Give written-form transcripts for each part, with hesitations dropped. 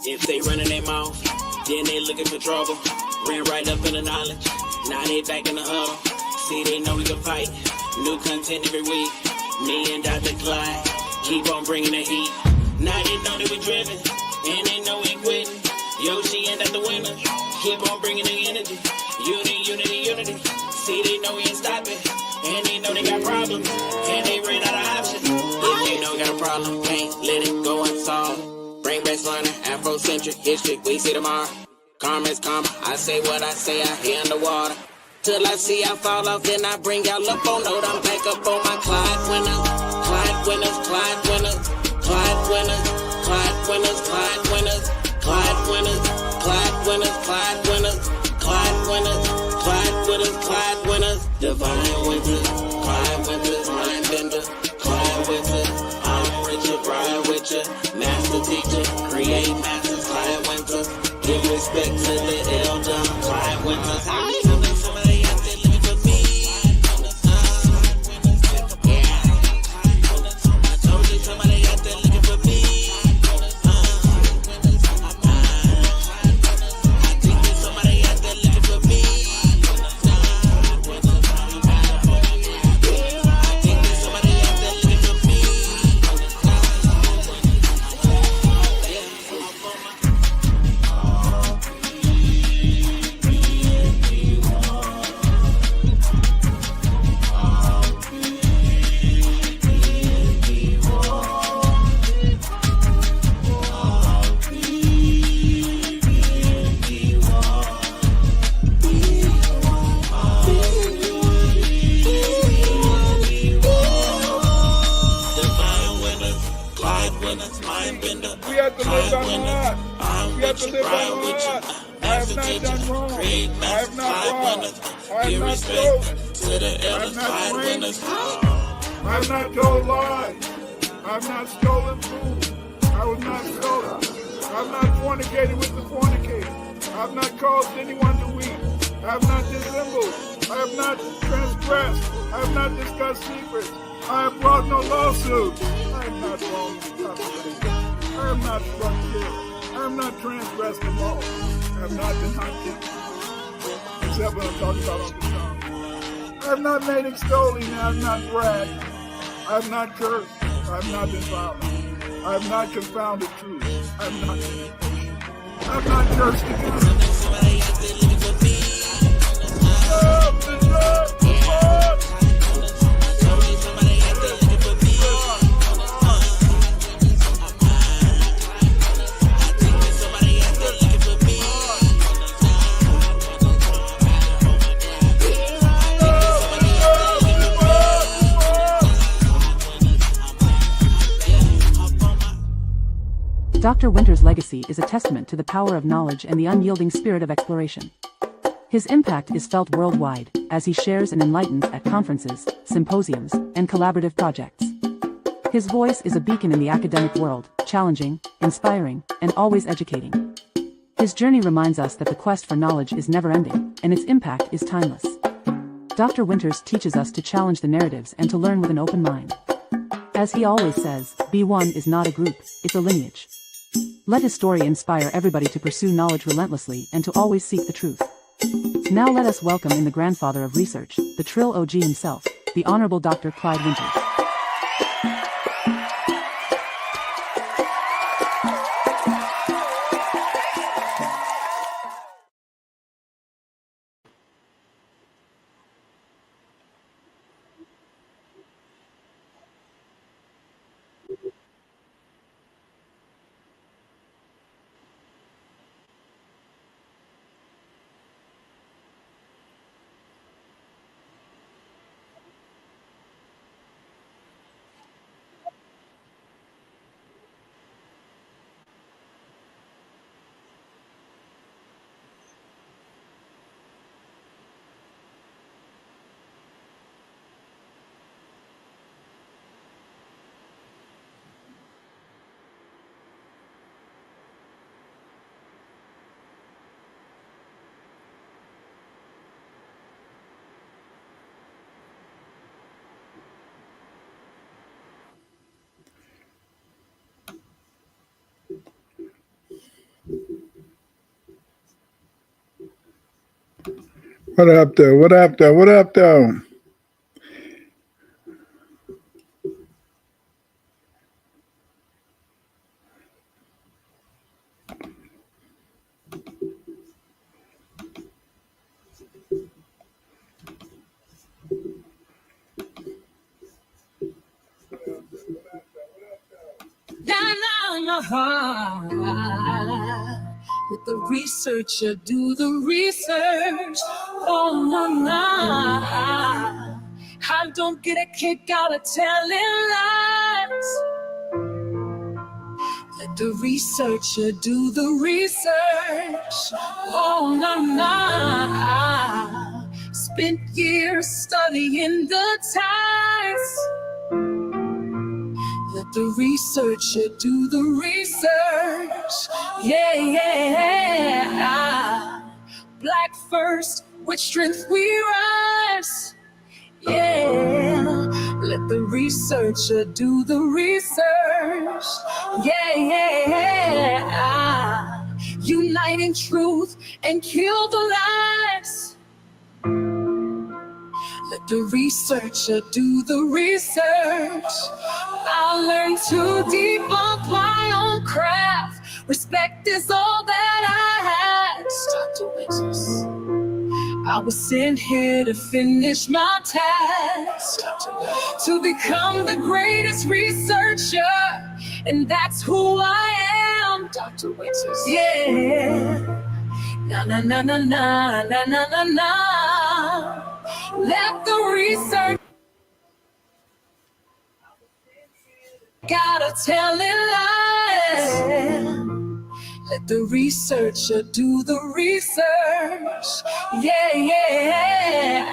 If they running their mouth, then they looking for trouble. Ran right up in the knowledge, now they back in the huddle. See, they know we can fight, new content every week. Me and Dr. Clyde, keep on bringing the heat. Now they know that we driven, and they know we quitting. Yoshi and the winner, keep on bringing the energy. Unity. See, they know we ain't stopping, and they know they got problems, and they ran out of options. If they know we got a problem, can't let it go unsolved. Bring back learning, Afrocentric history, we see tomorrow. Karma is karma, I say what I say out here underwater. Till I see I fall off, then I bring y'all up on note. I'm back up on my Clyde winners, Clyde winners, Clyde winners, Clyde winners, Clyde winners, Clyde winners, Clyde winners, Clyde winners, Clyde winners, Clyde winners, Clyde winners, Clyde winners, Divine Winters, Clyde Winters, Mind Bender, Clyde Winters, I'm Richard, ride with ya, master teacher, create masters, Clyde Winters, give respect to the elder, Clyde Winters. Somebody out there looking for me. I told you somebody out there looking for me. I think there's somebody out there looking for me. I think there's somebody out there looking for me. We have to live by God. We have to live by God. I have not done wrong. I have not robbed. I have not stolen. I have not drank. I have not told lies. I have not stolen food. I was not stolen. I have not fornicated with the fornicator. I have not caused anyone to weep. I have not dissembled. I have not transgressed. I have not discussed secrets. I have brought no lawsuits. I am not wrong. I am not struck dead. I am not transgressed the law. I have not been hunted. Except when I'm talking about on the tongue. I have not made extolling. I have not bragged. I have not cursed. I have not been violent. I have not confounded truth. I have not been impatient. I have not cursed against Dr. Winter's legacy is a testament to the power of knowledge and the unyielding spirit of exploration. His impact is felt worldwide, as he shares and enlightens at conferences, symposiums, and collaborative projects. His voice is a beacon in the academic world, challenging, inspiring, and always educating. His journey reminds us that the quest for knowledge is never-ending, and its impact is timeless. Dr. Winters teaches us to challenge the narratives and to learn with an open mind. As he always says, B1 is not a group, it's a lineage. Let his story inspire everybody to pursue knowledge relentlessly and to always seek the truth. Now let us welcome in the grandfather of research, the Trill OG himself, the Honorable Dr. Clyde Winters. What up, though? What up, though? What up, though? Let the researcher do the research. Oh, no, no. I don't get a kick out of telling lies. Let the researcher do the research. Oh, no, no. Spent years studying the times. Let the researcher do the research. Yeah, yeah. Black first, with strength we rise. Yeah. Let the researcher do the research. Yeah, yeah. Unite in truth and kill the lies. Let the researcher do the research. I'll learn to debunk my own craft. Respect is all that I had. Dr. Witches. I was sent here to finish my task. To become the greatest researcher. And that's who I am. Dr. Witches. Yeah. Na na na na na na na na na. Let the research. Gotta tell it lies. Let the researcher do the research. Yeah, yeah.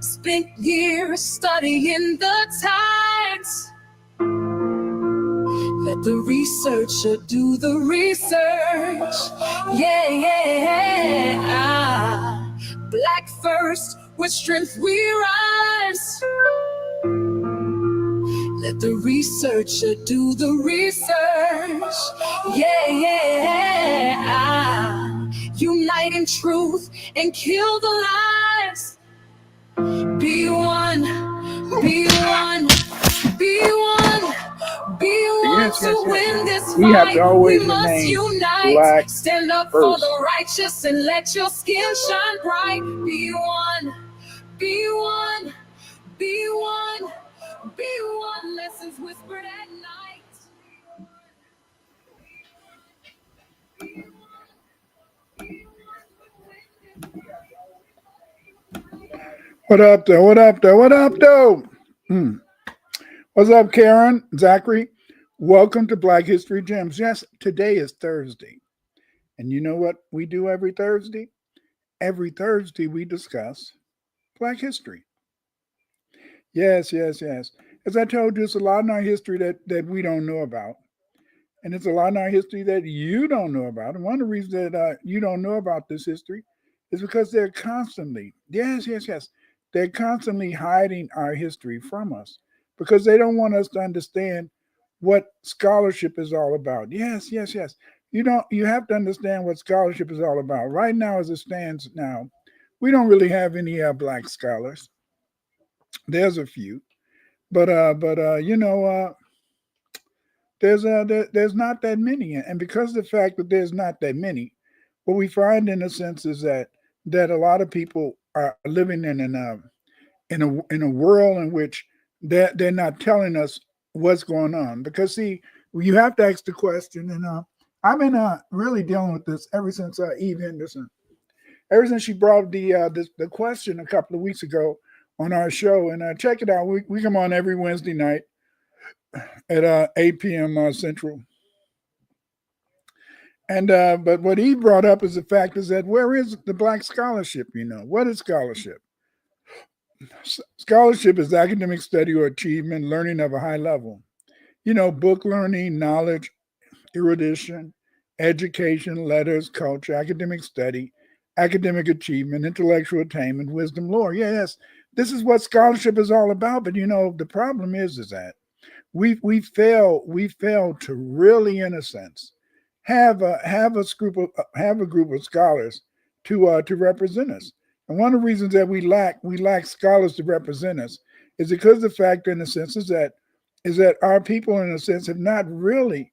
Spent years studying the tides. Let the researcher do the research. Yeah, yeah. Black first, with strength we rise. Let the researcher do the research. Yeah, yeah. Unite in truth and kill the lies. Be one, be one, be one. Be one to win this fight. We have to always we must remain unite. black Stand up first. for the righteous and let your skin shine bright. Be one, be one, be one, be one. Lessons whispered at night. What up, though? What up, though? What up, though? What's up, Karen? Zachary? Welcome to Black History Gems. Yes, today is Thursday. And you know what we do every Thursday? Every Thursday we discuss Black history. Yes, yes, yes. As I told you, it's a lot in our history that we don't know about. And it's a lot in our history that you don't know about. And one of the reasons that you don't know about this history is because they're constantly, they're constantly hiding our history from us because they don't want us to understand what scholarship is all about. Yes, yes, yes. You have to understand what scholarship is all about. Right now, as it stands now, we don't really have any black scholars. There's a few, but there's not that many, and because of the fact that there's not that many, what we find in a sense is that a lot of people are living in a world in which they're not telling us what's going on. Because see, you have to ask the question, and I've been really dealing with this ever since Eve Henderson, ever since she brought the question a couple of weeks ago on our show. And check it out, we come on every Wednesday night at 8 p.m. Central. And but what he brought up is the fact is that where is the black scholarship? What is scholarship? Scholarship is academic study or achievement, learning of a high level. Book learning, knowledge, erudition, education, letters, culture, academic study, academic achievement, intellectual attainment, wisdom, lore. Yes, this is what scholarship is all about. But the problem is that we fail to really, in a sense, have a group of scholars to represent us. And one of the reasons that we lack scholars to represent us is because the fact, in a sense, is that our people, in a sense, have not really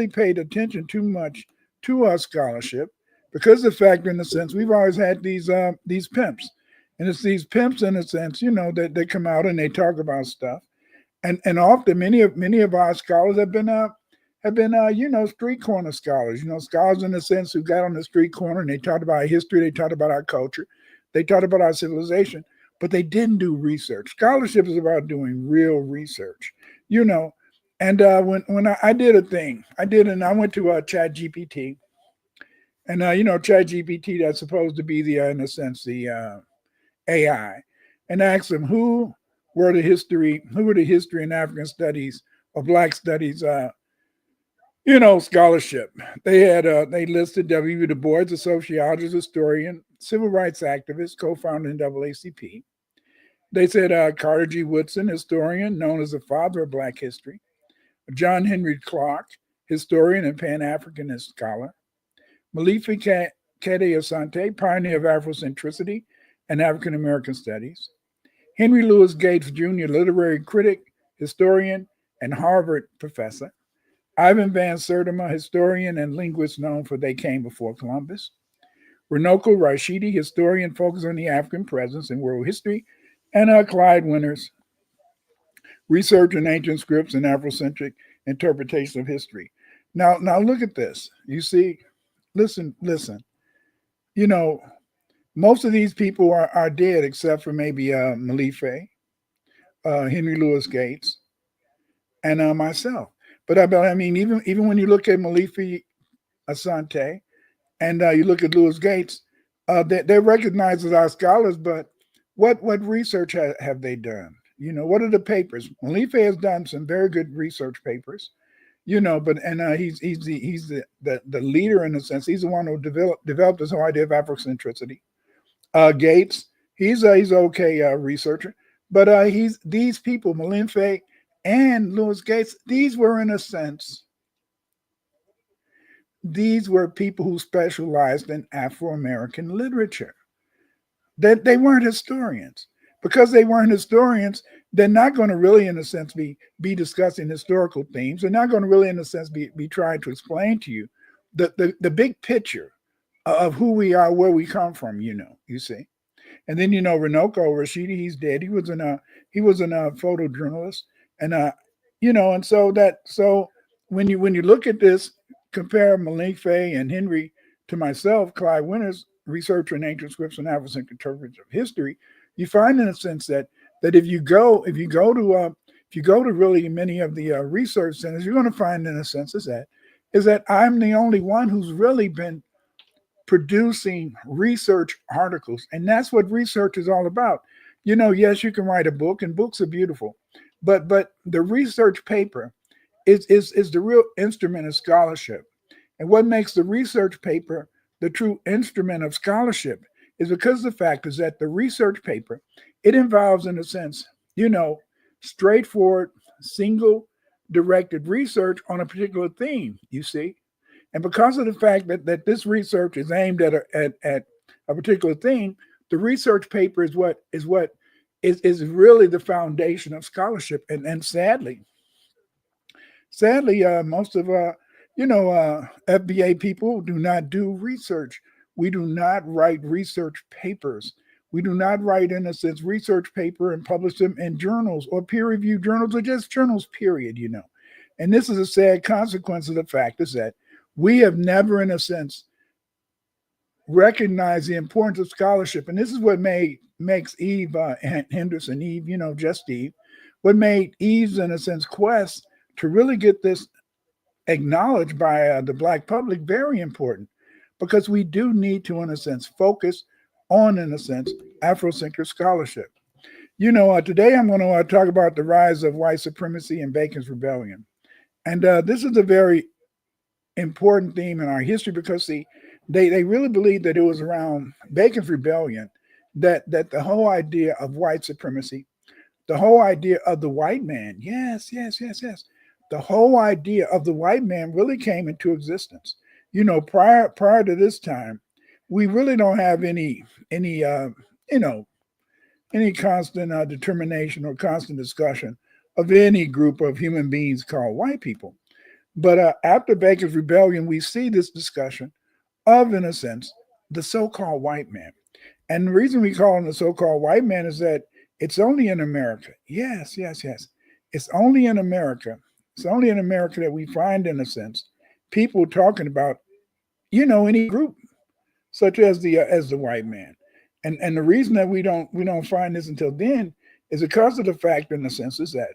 paid attention too much to our scholarship, because the fact, in a sense, we've always had these pimps, and it's these pimps, in a sense, that they come out and they talk about stuff, and often many of our scholars have been street corner scholars, scholars, in a sense, who got on the street corner and they talked about our history, they talked about our culture, they talked about our civilization, but they didn't do research. Scholarship is about doing real research, you know. And when I did a thing, I went to Chat GPT, and Chat GPT, that's supposed to be in a sense, the AI, and asked them who were the history and African studies or Black studies scholarship. They listed W. Du Bois, a sociologist, historian, civil rights activist, co-founder in NAACP. They said Carter G. Woodson, historian, known as the father of Black history. John Henry Clark, historian and Pan-Africanist scholar. Malifi Kede Asante, pioneer of Afrocentricity and African American studies. Henry Louis Gates Jr., literary critic, historian, and Harvard professor. Ivan Van Sertima, historian and linguist known for They Came Before Columbus. Runoko Rashidi, historian focused on the African presence in world history. And Clyde Winters, research in ancient scripts and Afrocentric interpretation of history. Now look at this. You see, listen. You know, most of these people are dead except for maybe Malife, Henry Louis Gates, and myself. But I mean, even when you look at Malifi Asante and you look at Louis Gates, they're recognized as our scholars. But what research have they done? What are the papers? Malife has done some very good research papers. But he's the leader, in a sense. He's the one who developed this whole idea of Afrocentricity. Gates, he's okay researcher, but these people, Malife and Louis Gates, these were, in a sense, these were people who specialized in Afro-American literature. They weren't historians. Because they weren't historians, they're not going to really, in a sense, be discussing historical themes. They're not going to really, in a sense, be trying to explain to you the big picture of who we are, where we come from, you see. And then, Runoko Rashidi, he's dead. He was a photojournalist. And and so when you look at this, compare Malife and Henry to myself, Clyde Winters, researcher in ancient scripts and Afrocentric interpretation of history, you find, in a sense, that if you go to really many of the research centers, you're going to find, in a sense, is that I'm the only one who's really been producing research articles, and that's what research is all about. Yes, you can write a book, and books are beautiful, but the research paper is the real instrument of scholarship. And what makes the research paper the true instrument of scholarship is because the fact is that the research paper, it involves, in a sense, straightforward, single directed research on a particular theme, you see. And because of the fact that this research is aimed at a particular theme, the research paper is what is really the foundation of scholarship. And sadly, most of FBA people do not do research. We do not write research papers. We do not write, in a sense, research paper and publish them in journals or peer-reviewed journals or just journals, period, And this is a sad consequence of the fact is that we have never, in a sense, recognized the importance of scholarship. And this is what makes Eve Henderson, Eve, just Eve, what made Eve's, in a sense, quest to really get this acknowledged by the Black public very important. Because we do need to, in a sense, focus on, in a sense, Afrocentric scholarship. Today I'm going to talk about the rise of white supremacy and Bacon's Rebellion. And this is a very important theme in our history because, see, they really believe that it was around Bacon's Rebellion that the whole idea of white supremacy, the whole idea of the white man, yes, the whole idea of the white man really came into existence. Prior to this time, we really don't have any you know any constant determination or constant discussion of any group of human beings called white people. But after Bacon's Rebellion, we see this discussion of, in a sense, the so-called white man. And the reason we call him the so-called white man is that it's only in America. Yes, yes, yes. It's only in America. It's only in America that we find, in a sense, people talking about, any group such as the white man. And the reason that we don't find this until then is because of the fact, in a sense, is that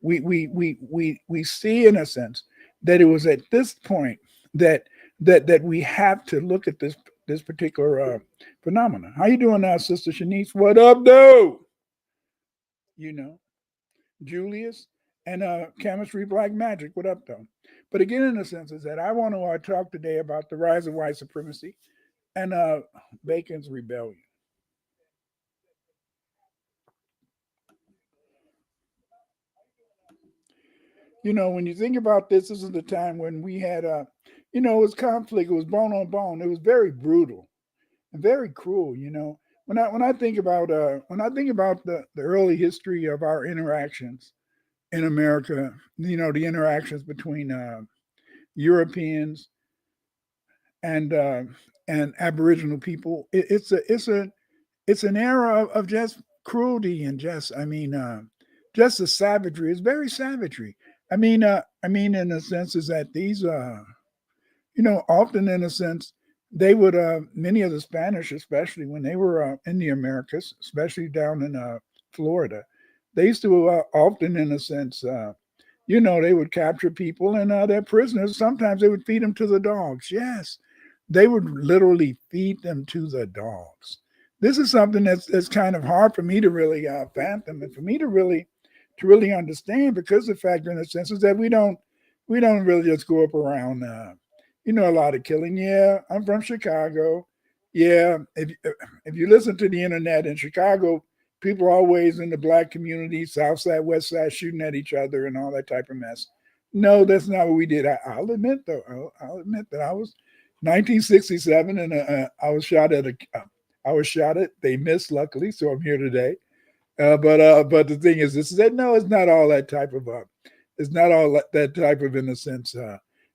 we see, in a sense, that it was at this point that we have to look at this particular phenomenon. How you doing now, Sister Shanice? What up, though? You know, Julius and Chemistry Black Magic. What up, though? But again, in a sense, is that I want to talk today about the rise of white supremacy and Bacon's Rebellion. When you think about this is the time when we had it was conflict. It was bone on bone. It was very brutal and very cruel. When I think about the early history of our interactions in America, the interactions between Europeans and Aboriginal people, it's an era of just cruelty and just the savagery. It's very savagery. I mean, in a sense, is that these often, in a sense, they would many of the Spanish, especially when they were in the Americas, especially down in Florida, they used to often, in a sense, they would capture people and they're prisoners. Sometimes they would feed them to the dogs. Yes, they would literally feed them to the dogs. This is something that's kind of hard for me to really fathom, and for me to really understand, because the fact, in a sense, is that we don't really just go up around a lot of killing. Yeah, I'm from Chicago. Yeah, if you listen to the internet in Chicago, people are always in the black community, south side, west side, shooting at each other and all that type of mess. No, that's not what we did. I'll admit, though, I'll admit that I was 1967, and I was shot at I was shot at. They missed, luckily, so I'm here today. But the thing is, this is that no, it's not all that type of it's not all that type of, in a sense,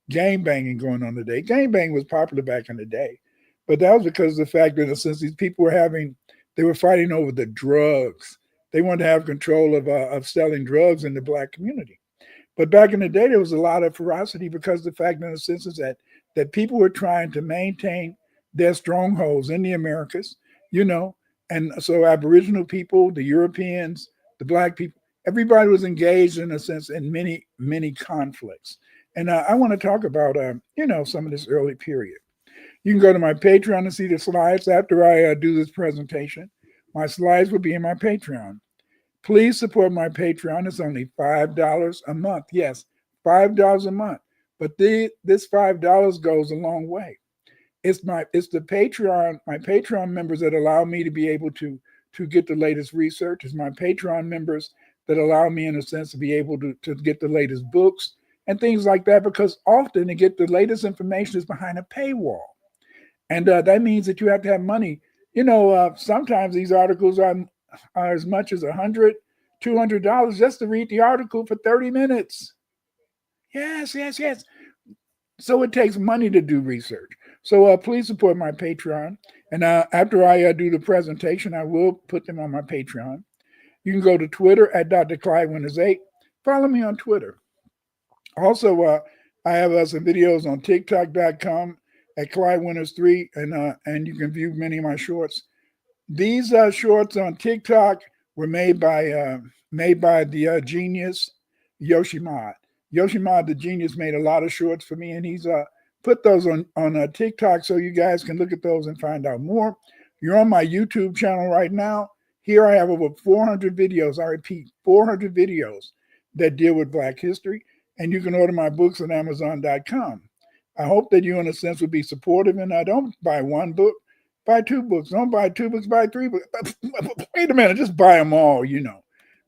gang banging going on today. Gang banging was popular back in the day, but that was because of the fact that, in a sense, these people they were fighting over the drugs. They wanted to have control of selling drugs in the black community. But back in the day, there was a lot of ferocity because the fact, in a sense, is that people were trying to maintain their strongholds in the Americas, you know, and so Aboriginal people, the Europeans, the black people, everybody was engaged, in a sense, in many conflicts. And I want to talk about some of this early period. You can go to my Patreon and see the slides after I do this presentation. My slides will be in my Patreon. Please support my Patreon. It's only $5 a month. Yes, $5 a month. But this $5 goes a long way. It's the Patreon, my Patreon members that allow me to be able to get the latest research. It's my Patreon members that allow me, in a sense, to be able to get the latest books and things like that, because often to get the latest information is behind a paywall. And that means that you have to have money. Sometimes these articles are as much as $100, $200 just to read the article for 30 minutes. Yes, yes, yes. So it takes money to do research. So please support my Patreon. And after I do the presentation, I will put them on my Patreon. You can go to Twitter at Dr. Clyde Winters 8. Follow me on Twitter. Also, I have some videos on TikTok.com at Clyde Winters 3, and you can view many of my shorts. These shorts on TikTok were made by the genius Yoshimod. Yoshimod, the genius, made a lot of shorts for me, and he's put those on TikTok, so you guys can look at those and find out more. You're on my YouTube channel right now. Here I have over 400 videos. I repeat, 400 videos that deal with Black history, and you can order my books on Amazon.com. I hope that you, in a sense, would be supportive, and don't buy one book. Buy two books. Don't buy two books, buy three books. Wait a minute, just buy them all,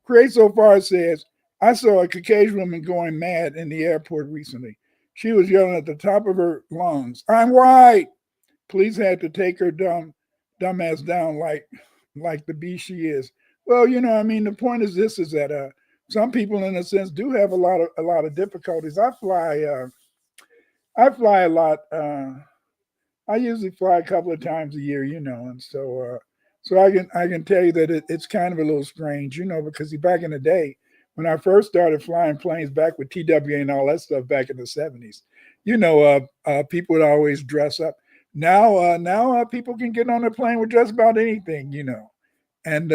Create So Far says, I saw a Caucasian woman going mad in the airport recently. She was yelling at the top of her lungs, I'm white. Police had to take her dumbass down like the beast she is. Well, I mean, the point is this: is that some people, in a sense, do have a lot of difficulties. I fly a lot. I usually fly a couple of times a year, and so I can tell you that it's kind of a little strange, because back in the day when I first started flying planes back with TWA and all that stuff back in the '70s, people would always dress up. Now people can get on a plane with just about anything, and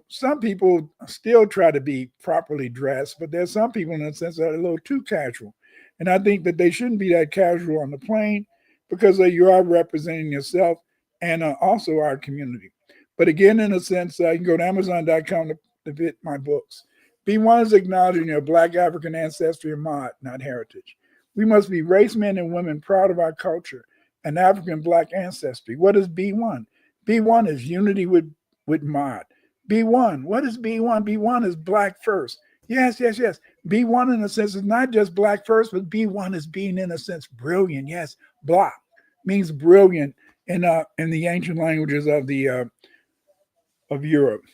some people still try to be properly dressed, but there's some people in a sense that are a little too casual, and I think that they shouldn't be that casual on the plane because you are representing yourself and also our community. But again, in a sense, you can go to Amazon.com to get my books. B1 is acknowledging your Black African ancestry and mod, not heritage. We must be race men and women proud of our culture and African Black ancestry. What is B1? B1 is unity with mod. B1, what is B1? B1 is Black first. Yes, yes, yes. B1 in a sense is not just Black first, but B1 is being in a sense brilliant. Yes, Black means brilliant in the ancient languages of Europe.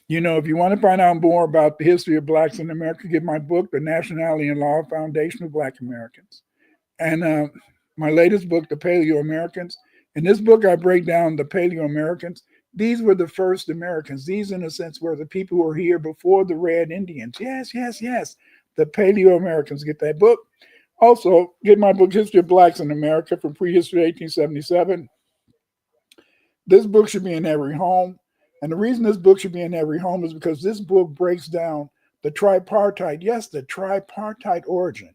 If you want to find out more about the history of Blacks in America, get my book, The Nationality and Law Foundation of Black Americans, and my latest book, The Paleo Americans. In this book, I break down the Paleo Americans. These were the first Americans. These, in a sense, were the people who were here before the Red Indians. Yes, yes, yes. The Paleo Americans. Get that book. Also, get my book, History of Blacks in America, from prehistory to 1877. This book should be in every home. And the reason this book should be in every home is because this book breaks down the tripartite, yes, the tripartite origin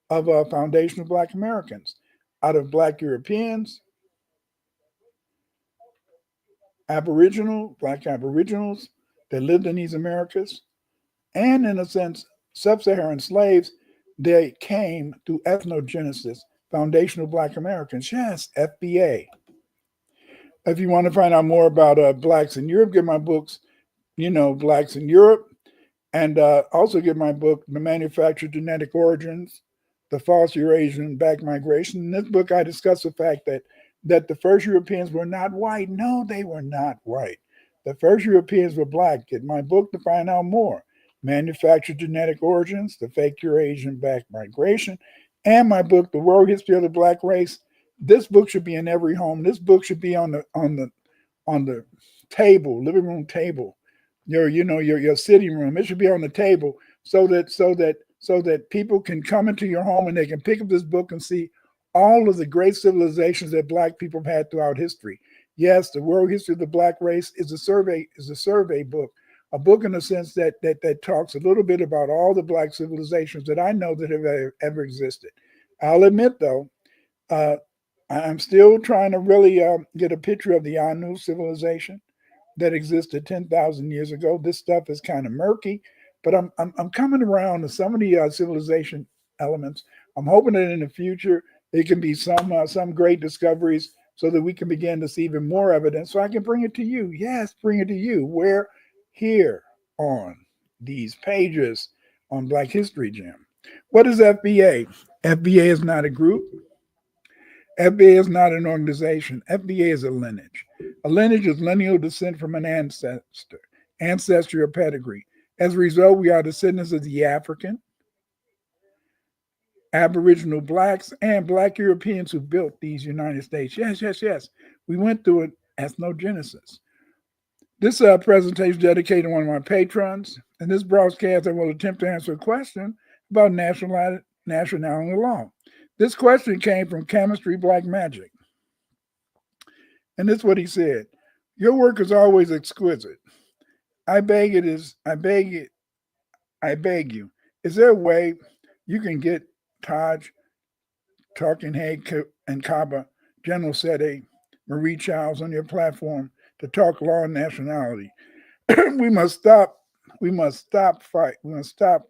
of a foundation of Black Americans out of Black Europeans, Black Aboriginals that lived in these Americas, and in a sense, sub-Saharan slaves. They came through ethnogenesis, foundational Black Americans. Yes, FBA. If you want to find out more about Blacks in Europe, get my books, Blacks in Europe, and also get my book, The Manufactured Genetic Origins, The False Eurasian Back Migration. In this book, I discuss the fact that the first Europeans were not white. No, they were not white. The first Europeans were Black. Get my book to find out more. Manufactured Genetic Origins, The Fake Eurasian Back Migration, and my book, The World History of the Black Race. This book should be in every home. This book should be on the table, living room table, your sitting room. It should be on the table so that people can come into your home and they can pick up this book and see all of the great civilizations that Black people have had throughout history. Yes, the World History of the Black Race is a survey book, a book in a sense that talks a little bit about all the Black civilizations that I know that have ever existed. I'll admit, though, I'm still trying to really get a picture of the Anu civilization that existed 10,000 years ago. This stuff is kind of murky, but I'm coming around to some of the civilization elements. I'm hoping that in the future it can be some great discoveries so that we can begin to see even more evidence so I can bring it to you. Yes, bring it to you. We're here on these pages on Black History Jam. What is FBA? FBA is not a group. FBA is not an organization. FBA is a lineage. A lineage is lineal descent from an ancestry or pedigree. As a result, we are descendants of the African, Aboriginal Blacks, and Black Europeans who built these United States. Yes, yes, yes. We went through it ethnogenesis. This presentation is dedicated to one of my patrons. In this broadcast, I will attempt to answer a question about nationality law. This question came from Chemistry Black Magic. And this is what he said. Your work is always exquisite. I beg you. Is there a way you can get Taj, Talking Head, and Kaba, General Sede, Marie Childs on your platform to talk law and nationality? We must stop fight. We must stop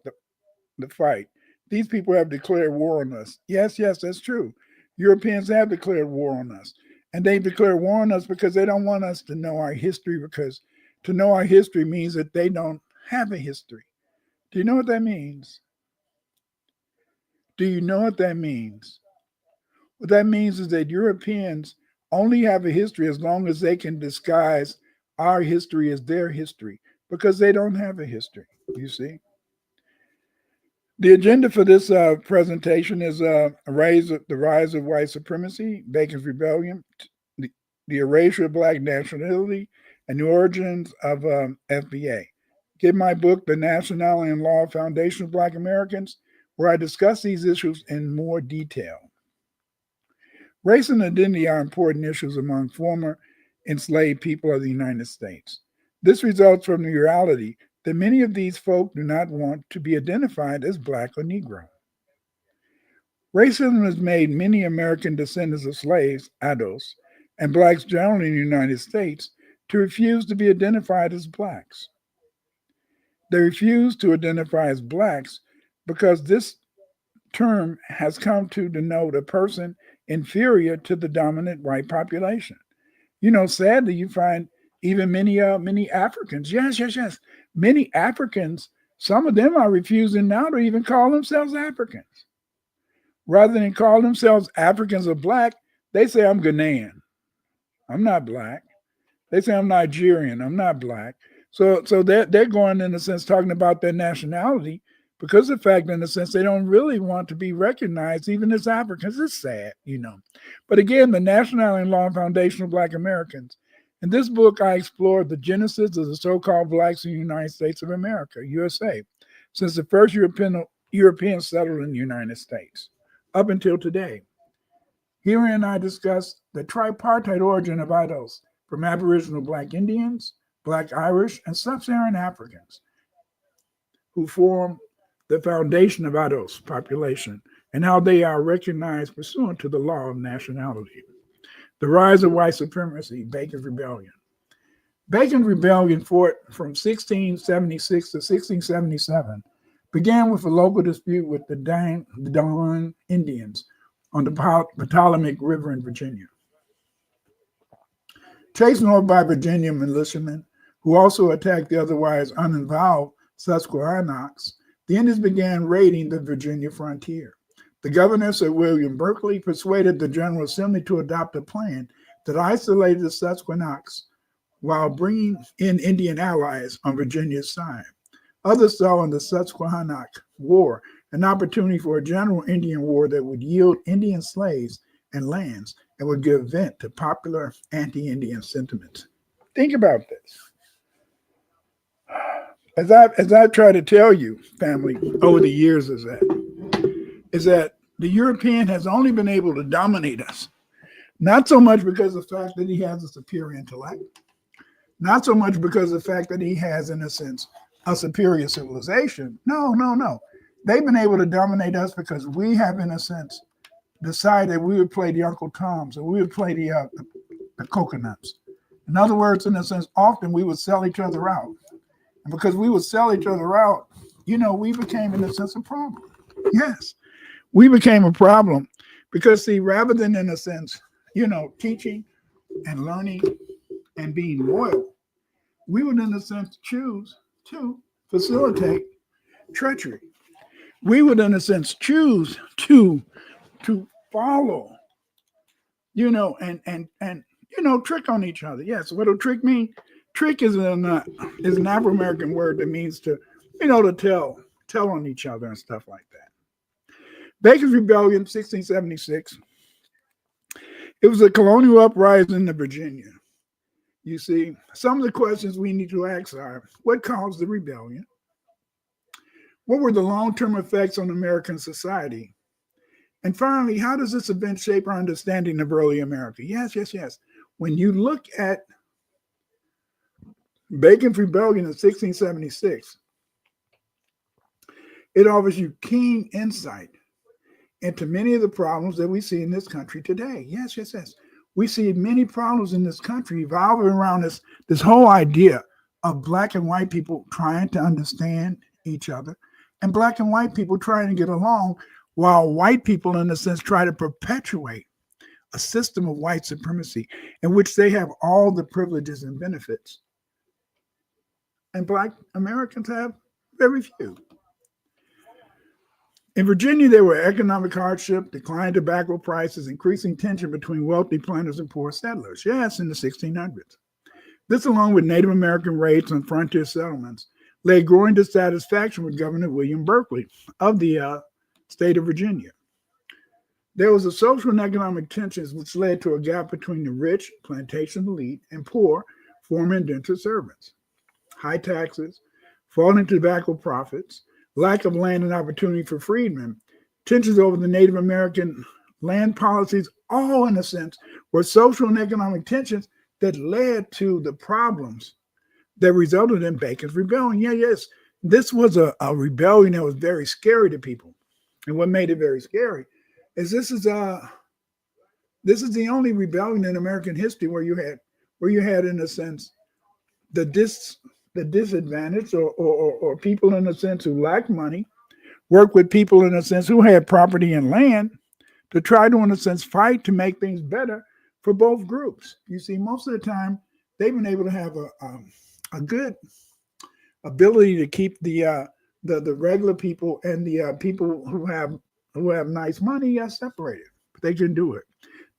the fight. These people have declared war on us. Yes, yes, that's true. Europeans have declared war on us. And they declare war on us because they don't want us to know our history, because to know our history means that they don't have a history. Do you know what that means? Do you know what that means? What that means is that Europeans only have a history as long as they can disguise our history as their history, because they don't have a history, you see. The agenda for this presentation is the rise of white supremacy, Bacon's Rebellion, the, the erasure of black nationality, and the origins of FBA. Get my book, The Nationality and Law Foundation of Black Americans, where I discuss these issues in more detail. Race and identity are important issues among former enslaved people of the United States. This results from the reality that many of these folk do not want to be identified as Black or Negro. Racism has made many American descendants of slaves, ADOS, and Blacks generally in the United States to refuse to be identified as Blacks. They refuse to identify as Blacks because this term has come to denote a person inferior to the dominant white population. Sadly, you find even many Africans. Yes. Many Africans, some of them are refusing now to even call themselves Africans. Rather than call themselves Africans or Black, they say, I'm Ghanaian. I'm not Black. They say, I'm Nigerian. I'm not Black. So they're going, in a sense, talking about their nationality because of the fact, in a sense, they don't really want to be recognized even as Africans. It's sad. But again, the Nationality and Law Foundation of Black Americans. In this book, I explored the genesis of the so-called Blacks in the United States of America, USA, since the first Europeans settled in the United States, up until today. Herein I discuss the tripartite origin of idols from Aboriginal Black Indians, Black Irish, and Sub-Saharan Africans, who form the foundation of idols population, and how they are recognized pursuant to the law of nationality. The rise of white supremacy, Bacon's Rebellion. Bacon's Rebellion fought from 1676 to 1677, began with a local dispute with the Don Indians on the Potomac River in Virginia. Chased north by Virginia militiamen, who also attacked the otherwise uninvolved Susquehannocks, the Indians began raiding the Virginia frontier. The governor, Sir William Berkeley, persuaded the General Assembly to adopt a plan that isolated the Susquehannocks while bringing in Indian allies on Virginia's side. Others saw in the Susquehannock War an opportunity for a general Indian war that would yield Indian slaves and lands and would give vent to popular anti-Indian sentiments. Think about this. As I've tried to tell you, family, over the years is that the European has only been able to dominate us, not so much because of the fact that he has a superior intellect, not so much because of the fact that he has, in a sense, a superior civilization. No. They've been able to dominate us because we have, in a sense, decided we would play the Uncle Toms and we would play the coconuts. In other words, in a sense, often we would sell each other out. And because we would sell each other out, we became, in a sense, a problem. Yes, we became a problem because, see, rather than, in a sense, teaching and learning and being loyal, we would, in a sense, choose to facilitate treachery. We would, in a sense, choose to follow, and trick on each other. Yes, what do trick mean? Trick is an Afro-American word that means to tell on each other and stuff like that. Bacon's Rebellion, 1676. It was a colonial uprising in Virginia. You see, some of the questions we need to ask are, what caused the rebellion? What were the long-term effects on American society? And finally, how does this event shape our understanding of early America? Yes. When you look at Bacon's Rebellion in 1676, it offers you keen insight into many of the problems that we see in this country today. Yes. We see many problems in this country evolving around this whole idea of Black and white people trying to understand each other and Black and white people trying to get along, while white people, in a sense, try to perpetuate a system of white supremacy in which they have all the privileges and benefits. And Black Americans have very few. In Virginia, there were economic hardship, declining tobacco prices, increasing tension between wealthy planters and poor settlers. Yes, in the 1600s. This, along with Native American raids on frontier settlements, led growing dissatisfaction with Governor William Berkeley of the state of Virginia. There was a social and economic tensions which led to a gap between the rich plantation elite and poor former indentured servants. High taxes, falling tobacco profits, lack of land and opportunity for freedmen, tensions over the Native American land policies, all in a sense were social and economic tensions that led to the problems that resulted in Bacon's rebellion. Yes, this was a rebellion that was very scary to people. And what made it very scary is this is the only rebellion in American history where you had in a sense the disadvantaged or people in a sense who lacked money work with people in a sense who had property and land to try to in a sense fight to make things better for both groups. You see, most of the time they've been able to have a good ability to keep the regular people and the people who have nice money separated, but they couldn't do it.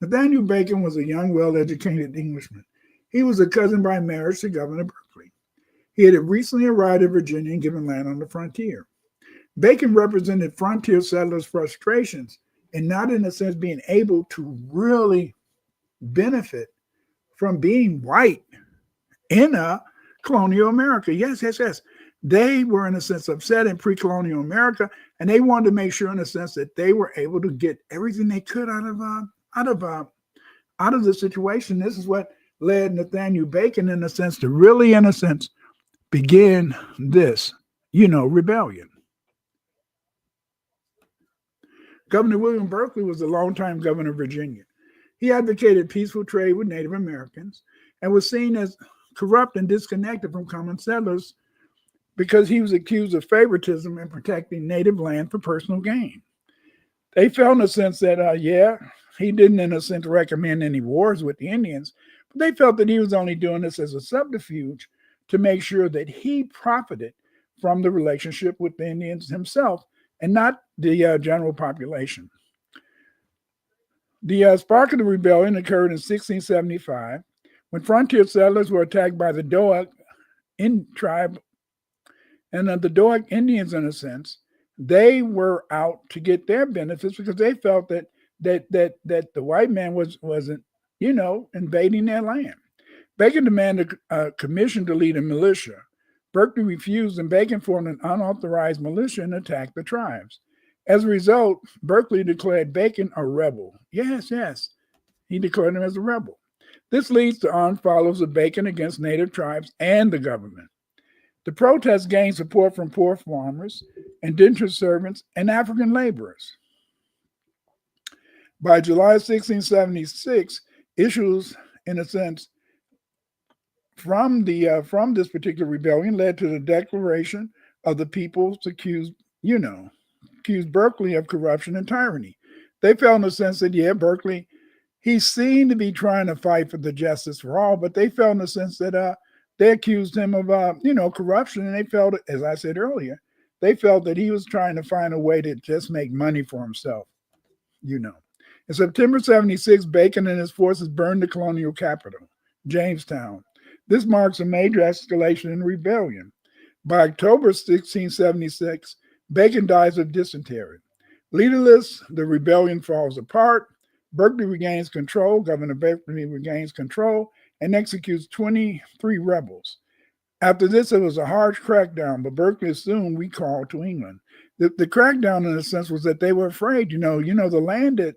Nathaniel Bacon was a young, well-educated Englishman. He was a cousin by marriage to Governor Berkeley. He had recently arrived in Virginia and given land on the frontier. Bacon represented frontier settlers' frustrations and not in a sense being able to really benefit from being white in colonial America. Yes. They were in a sense upset in pre-colonial America, and they wanted to make sure in a sense that they were able to get everything they could out of the situation. This is what led Nathaniel Bacon in a sense to really in a sense begin this, rebellion. Governor William Berkeley was a longtime governor of Virginia. He advocated peaceful trade with Native Americans and was seen as corrupt and disconnected from common settlers because he was accused of favoritism and protecting native land for personal gain. They felt in a sense that, he didn't in a sense recommend any wars with the Indians, but they felt that he was only doing this as a subterfuge to make sure that he profited from the relationship with the Indians himself and not the general population. The spark of the rebellion occurred in 1675 when frontier settlers were attacked by the Doak tribe. And the Doak Indians, in a sense, they were out to get their benefits because they felt that the white man wasn't, invading their land. Bacon demanded a commission to lead a militia. Berkeley refused, and Bacon formed an unauthorized militia and attacked the tribes. As a result, Berkeley declared Bacon a rebel. Yes, he declared him as a rebel. This leads to armed followers of Bacon against native tribes and the government. The protests gained support from poor farmers, indentured servants, and African laborers. By July 1676, issues, in a sense, from this particular rebellion led to the declaration of the people's accused Berkeley of corruption and tyranny. They felt in a sense that, Berkeley, he seemed to be trying to fight for the justice for all, but they felt in a sense that they accused him of, corruption, and they felt, as I said earlier, they felt that he was trying to find a way to just make money for himself, In September 76, Bacon and his forces burned the colonial capital, Jamestown. This marks a major escalation in rebellion. By October 1676, Bacon dies of dysentery. Leaderless, the rebellion falls apart. Berkeley regains control. Governor Berkeley regains control and executes 23 rebels. After this, it was a harsh crackdown, but Berkeley is soon recalled to England. The crackdown, in a sense, was that they were afraid. The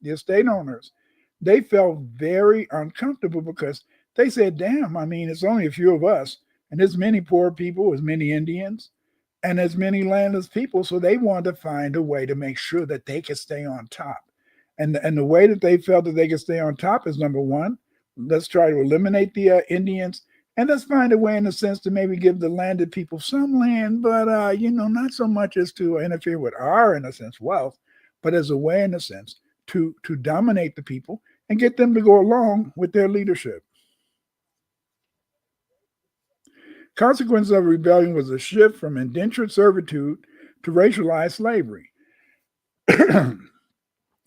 estate owners, they felt very uncomfortable because they said, "Damn, it's only a few of us, and there's many poor people, as many Indians, and as many landless people." So they wanted to find a way to make sure that they could stay on top. And the way that they felt that they could stay on top is, number one, let's try to eliminate the Indians. And let's find a way, in a sense, to maybe give the landed people some land, but, not so much as to interfere with our, in a sense, wealth, but as a way, in a sense, to dominate the people and get them to go along with their leadership. Consequence of rebellion was a shift from indentured servitude to racialize slavery.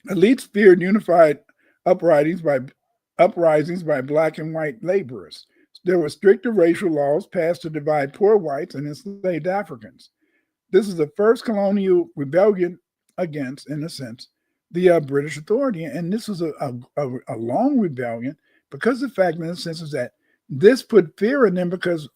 Elites feared unified uprisings by uprisings by black and white laborers. There were stricter racial laws passed to divide poor whites and enslaved Africans. This is the first colonial rebellion against, in a sense, the British authority. And this was a long rebellion because the fact, in a sense, is that this put fear in them because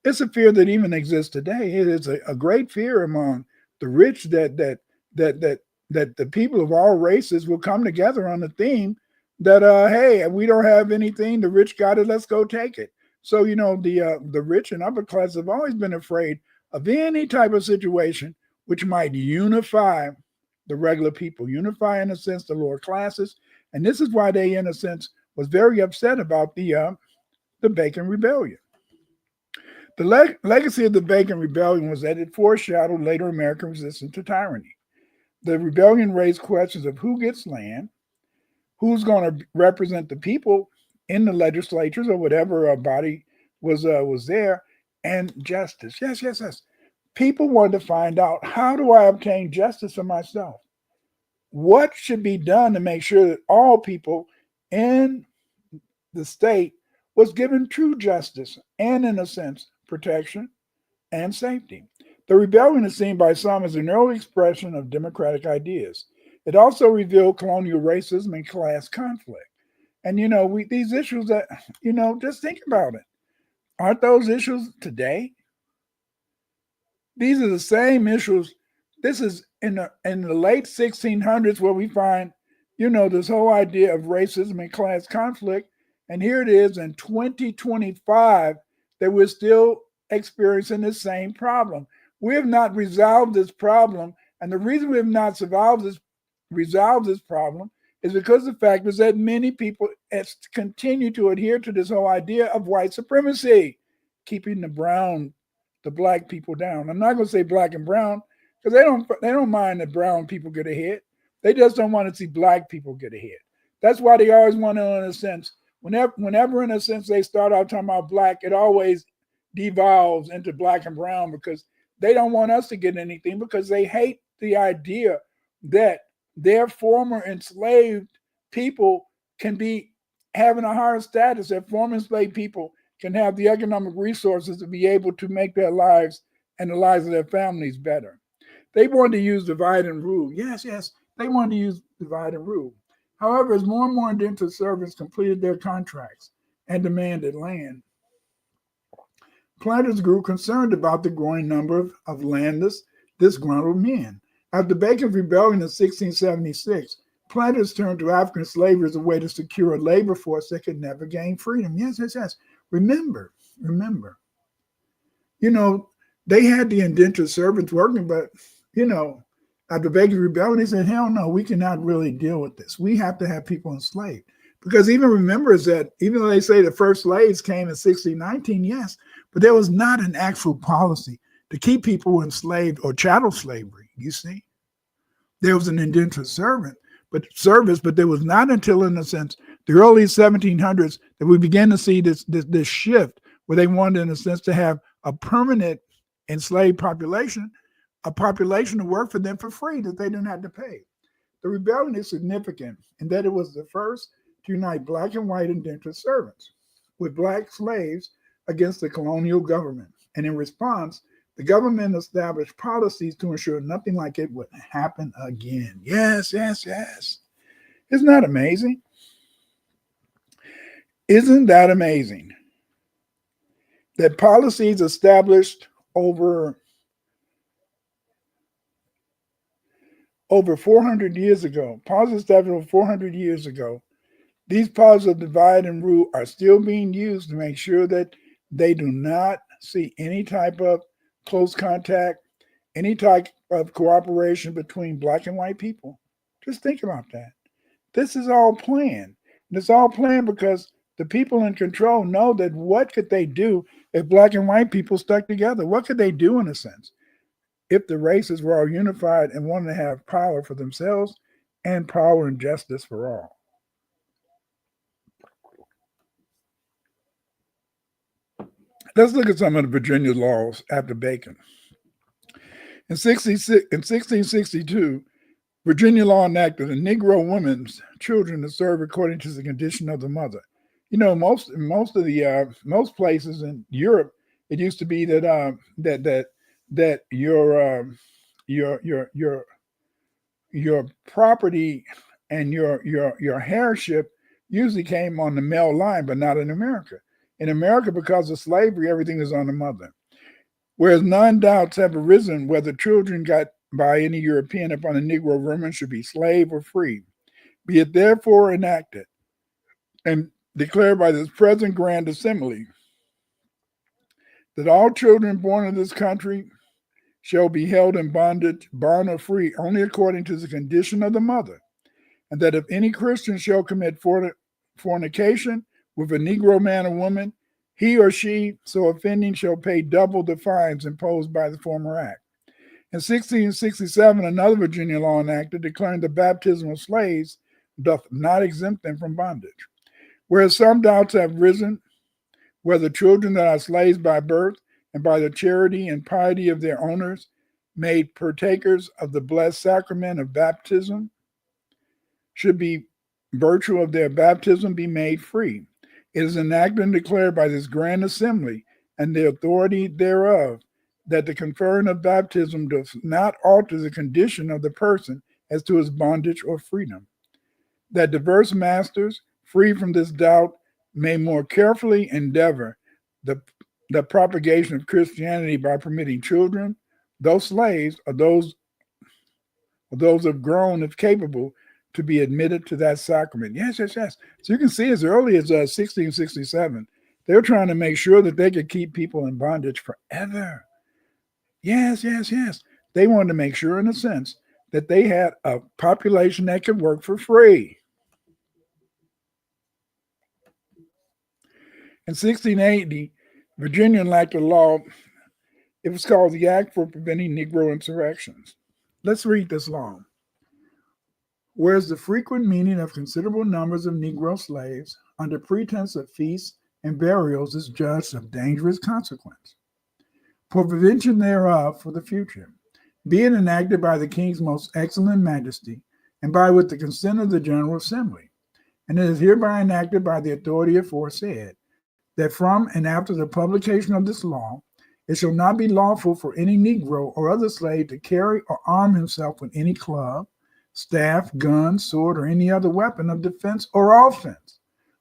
it's a fear that even exists today. It is a great fear among the rich that that the people of all races will come together on the theme that hey, we don't have anything, the rich got it, let's go take it. So the rich and upper class have always been afraid of any type of situation which might unify the regular people, unify in a sense the lower classes, and this is why they, in a sense, was very upset about the Bacon Rebellion. The legacy of the Bacon Rebellion was that it foreshadowed later American resistance to tyranny. The rebellion raised questions of who gets land, who's going to represent the people in the legislatures or whatever body was there, and justice. Yes, yes, yes. People wanted to find out, how do I obtain justice for myself? What should be done to make sure that all people in the state was given true justice and, in a sense, protection and safety? The rebellion is seen by some as an early expression of democratic ideas. It also revealed colonial racism and class conflict. And, these issues that, just think about it. Aren't those issues today? These are the same issues. This is in the late 1600s where we find, this whole idea of racism and class conflict. And here it is in 2025 that we're still experiencing the same problem. We have not resolved this problem. And the reason we have not resolved this problem is because the fact is that many people continue to adhere to this whole idea of white supremacy, keeping the black people down. I'm not going to say black and brown because they don't mind that brown people get ahead. They just don't want to see black people get ahead. That's why they always want to, in a sense, whenever in a sense they start out talking about black, it always devolves into black and brown because they don't want us to get anything because they hate the idea that their former enslaved people can be having a higher status. That former enslaved people can have the economic resources to be able to make their lives and the lives of their families better. They wanted to use divide and rule. Yes, yes, they wanted to use divide and rule. However, as more and more indentured servants completed their contracts and demanded land, planters grew concerned about the growing number of landless, disgruntled men. After Bacon's rebellion in 1676, planters turned to African slavery as a way to secure a labor force that could never gain freedom. Yes, yes, yes. Remember. They had the indentured servants working, but, after Bacon's rebellion, they said, hell no, we cannot really deal with this. We have to have people enslaved. Because even remember is that even though they say the first slaves came in 1619, yes, but there was not an actual policy to keep people enslaved or chattel slavery, you see. There was an indentured service, but there was not until, in a sense, the early 1700s that we began to see this shift where they wanted, in a sense, to have a permanent enslaved population, a population to work for them for free that they didn't have to pay. The rebellion is significant in that it was the first to unite black and white indentured servants with black slaves against the colonial government. And in response, the government established policies to ensure nothing like it would happen again. Yes, yes, yes. Isn't that amazing? Isn't that amazing? That policies established over 400 years ago, policies established over 400 years ago, these policies of divide and rule are still being used to make sure that they do not see any type of close contact, any type of cooperation between black and white people. Just think about that. This is all planned. And it's all planned because the people in control know that what could they do if black and white people stuck together? What could they do in a sense if the races were all unified and wanted to have power for themselves and power and justice for all? Let's look at some of the Virginia laws after Bacon. In 1662, Virginia law enacted a Negro woman's children to serve according to the condition of the mother. You know, most places in Europe, it used to be that your property and your heirship usually came on the male line, but not in America. In America, because of slavery, everything is on the mother. Whereas none doubts have arisen whether children got by any European upon a Negro woman should be slave or free. Be it therefore enacted and declared by this present Grand Assembly that all children born in this country shall be held in bondage, bond or free, only according to the condition of the mother, and that if any Christian shall commit fornication with a Negro man or woman, he or she so offending shall pay double the fines imposed by the former act. In 1667, another Virginia law enacted declaring the baptism of slaves doth not exempt them from bondage. Whereas some doubts have risen whether children that are slaves by birth and by the charity and piety of their owners, made partakers of the blessed sacrament of baptism, should be virtue of their baptism be made free. It is enacted and declared by this Grand Assembly and the authority thereof that the conferring of baptism does not alter the condition of the person as to his bondage or freedom. That diverse masters, free from this doubt, may more carefully endeavor the propagation of Christianity by permitting children, those slaves, or those of grown, if capable, to be admitted to that sacrament. Yes. So you can see as early as 1667, they were trying to make sure that they could keep people in bondage forever. Yes. They wanted to make sure, in a sense, that they had a population that could work for free. In 1680, Virginia enacted a law. It was called the Act for Preventing Negro Insurrections. Let's read this law. Whereas the frequent meeting of considerable numbers of Negro slaves under pretense of feasts and burials is judged of dangerous consequence. For prevention thereof for the future, be it enacted by the King's most excellent majesty, and by with the consent of the General Assembly, and it is hereby enacted by the authority aforesaid, that from and after the publication of this law, it shall not be lawful for any Negro or other slave to carry or arm himself with any club, staff, gun, sword, or any other weapon of defense or offense,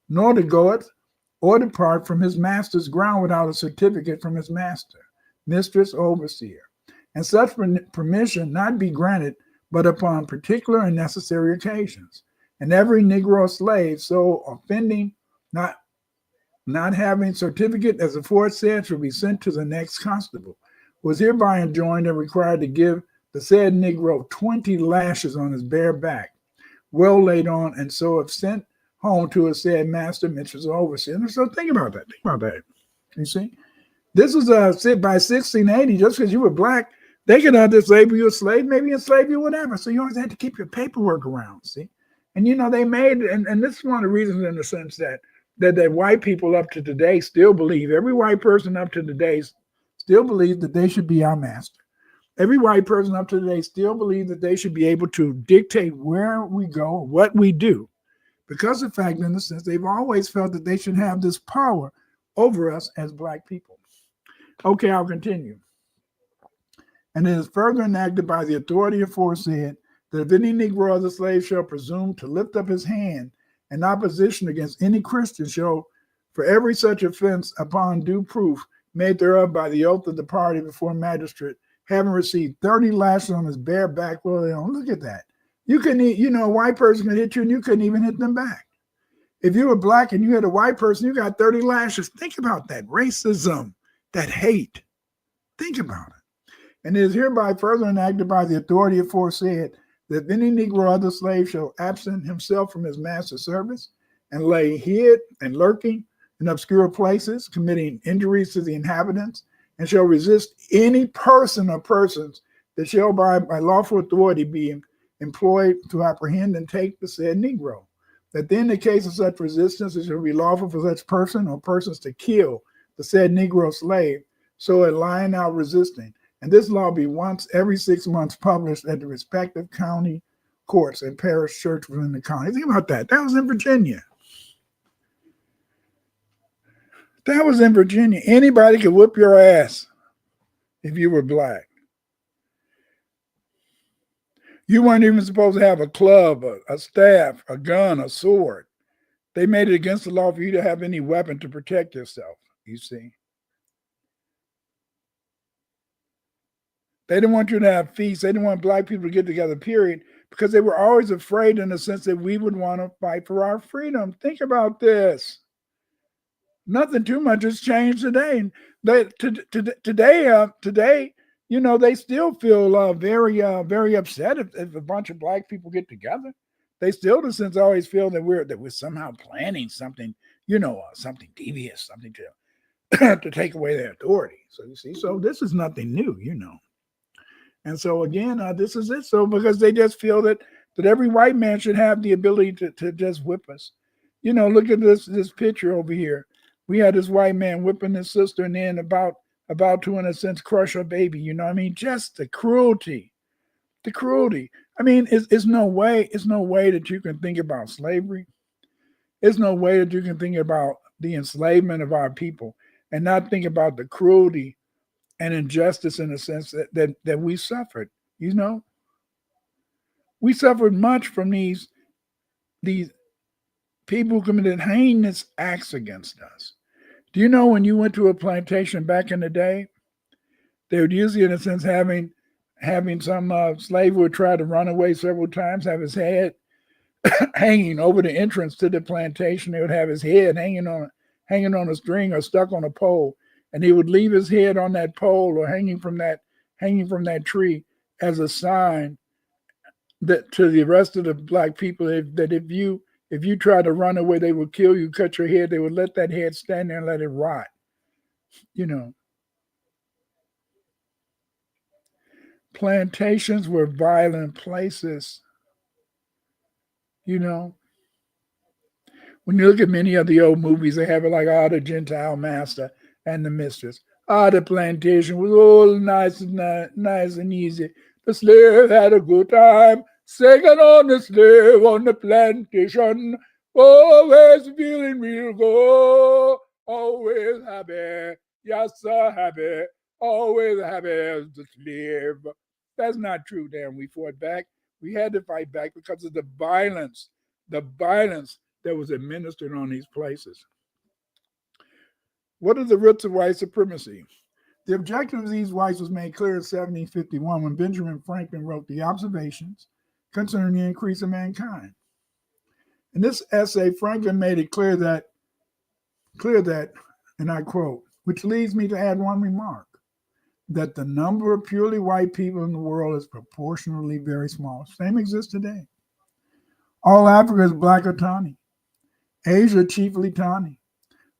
nor to goeth or depart from his master's ground without a certificate from his master, mistress, or overseer, and such permission not be granted but upon particular and necessary occasions. And every Negro slave so offending, not having certificate as aforesaid, shall be sent to the next constable, was hereby enjoined and required to give the said Negro 20 lashes on his bare back, well laid on, and so if sent home to his said master, mistress, or overseer. And so think about that. You see, this was by 1680. Just because you were black, they could either enslave you a slave, maybe enslave you, whatever. So you always had to keep your paperwork around. See, and they made, and this is one of the reasons, in the sense that white people up to today still believe, every white person up to today still believes that they should be our master. Every white person up to today still believes that they should be able to dictate where we go, what we do, because of the fact, in the sense, they've always felt that they should have this power over us as black people. Okay, I'll continue. And it is further enacted by the authority aforesaid that if any Negro or other slave shall presume to lift up his hand in opposition against any Christian, shall, for every such offense, upon due proof made thereof by the oath of the party before magistrate, having received 30 lashes on his bare back. Well, look at that. You couldn't, a white person could hit you and you couldn't even hit them back. If you were black and you had a white person, you got 30 lashes. Think about that racism, that hate. Think about it. And it is hereby further enacted by the authority aforesaid that if any Negro or other slave shall absent himself from his master's service and lay hid and lurking in obscure places, committing injuries to the inhabitants, and shall resist any person or persons that shall by lawful authority be employed to apprehend and take the said Negro, that then in the case of such resistance, it shall be lawful for such person or persons to kill the said Negro slave, so in lying out resisting, And this law be once every 6 months published at the respective county courts and parish church within the county. Think about that. That was in Virginia. That was in Virginia. Anybody could whip your ass if you were black. You weren't even supposed to have a club, a staff, a gun, a sword. They made it against the law for you to have any weapon to protect yourself, you see. They didn't want you to have feasts. They didn't want black people to get together, period, because they were always afraid in the sense that we would want to fight for our freedom. Think about this. Nothing too much has changed today. Today, you know, they still feel very upset if a bunch of black people get together. They still, in a sense, always feel that we're somehow planning something, you know, something devious, something to take away their authority. So you see, so this is nothing new, you know. And so again, this is it. So because they just feel that every white man should have the ability to just whip us. You know, look at this picture over here. We had this white man whipping his sister and then about to, in a sense, crush her baby. You know what I mean? Just the cruelty. The cruelty. I mean, it's no way that you can think about slavery. There's no way that you can think about the enslavement of our people and not think about the cruelty and injustice in a sense that we suffered. You know, we suffered much from these people who committed heinous acts against us. Do you know when you went to a plantation back in the day, they would usually, in a sense, having some slave who would try to run away several times, have his head hanging over the entrance to the plantation. They would have his head hanging on a string or stuck on a pole, and he would leave his head on that pole or hanging from that tree as a sign that to the rest of the black people that if you try to run away, they would kill you, cut your head. They would let that head stand there and let it rot. You know, plantations were violent places. You know, when you look at many of the old movies, they have it like, the Gentile master and the mistress. The plantation was all nice and easy. The slave had a good time, singing on the slave on the plantation. Always feeling real good, always happy. Yes, sir, happy. Always happy as the slave. That's not true, Dan. We fought back. We had to fight back because of the violence that was administered on these places. What are the roots of white supremacy? The objective of these whites was made clear in 1751 when Benjamin Franklin wrote the Observations Concerning the Increase of Mankind. In this essay, Franklin made it clear that, and I quote, which leads me to add one remark, that the number of purely white people in the world is proportionally very small. Same exists today. All Africa is black or tawny. Asia chiefly tawny.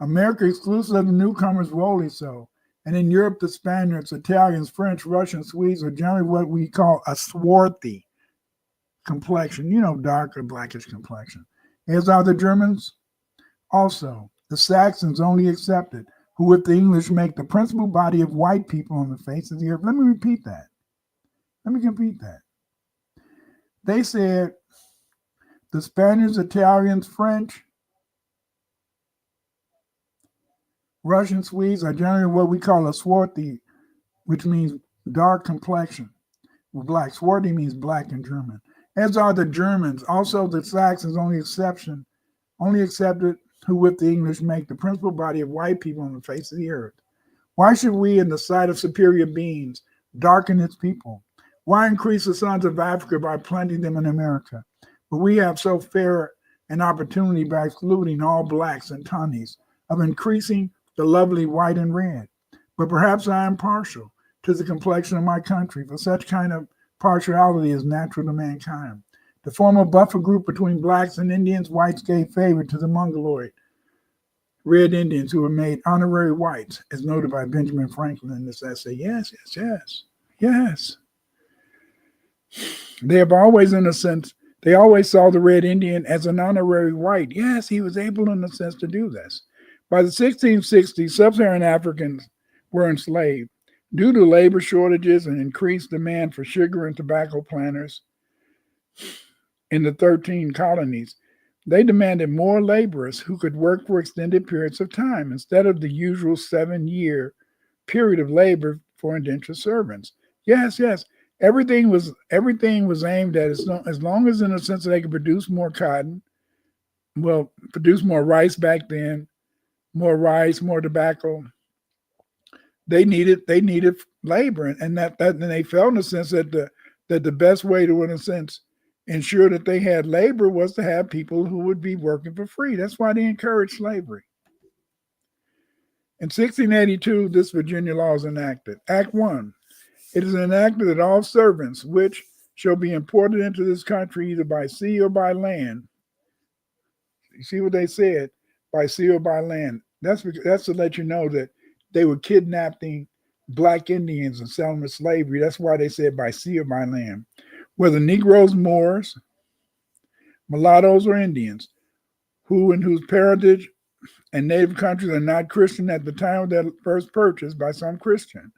America, exclusive of the newcomers, wholly so. And in Europe, the Spaniards, Italians, French, Russians, Swedes are generally what we call a swarthy complexion, you know, darker, blackish complexion. As are the Germans also. The Saxons only accepted, who with the English make the principal body of white people on the face of the earth. Let me repeat that. They said the Spaniards, Italians, French, Russian, Swedes are generally what we call a swarthy, which means dark complexion. Black. Swarthy means black in German. As are the Germans. Also the Saxons only accepted who with the English make the principal body of white people on the face of the earth. Why should we, in the sight of superior beings, darken its people? Why increase the sons of Africa by planting them in America? But we have so fair an opportunity by excluding all blacks and tawnies of increasing the lovely white and red. But perhaps I am partial to the complexion of my country, for such kind of partiality is natural to mankind. To form a buffer group between blacks and Indians, whites gave favor to the Mongoloid red Indians who were made honorary whites, as noted by Benjamin Franklin in this essay. Yes. They have always, in a sense, they always saw the red Indian as an honorary white. Yes, he was able, in a sense, to do this. By the 1660s, sub-Saharan Africans were enslaved. Due to labor shortages and increased demand for sugar and tobacco planters in the 13 colonies, they demanded more laborers who could work for extended periods of time instead of the usual 7-year period of labor for indentured servants. Yes, yes. Everything was aimed at as long as in a sense that they could produce more cotton, well, produce more rice back then, more rice, more tobacco. They needed labor, and and they felt in a sense that the best way to, in a sense, ensure that they had labor was to have people who would be working for free. That's why they encouraged slavery. In 1682, this Virginia law is enacted. Act 1. It is enacted that all servants which shall be imported into this country either by sea or by land. You see what they said? By sea or by land. That's to let you know that they were kidnapping black Indians and selling them to slavery. That's why they said by sea or by land. Whether Negroes, Moors, mulattoes, or Indians, who and whose parentage and native countries are not Christian at the time of their first purchase by some Christian,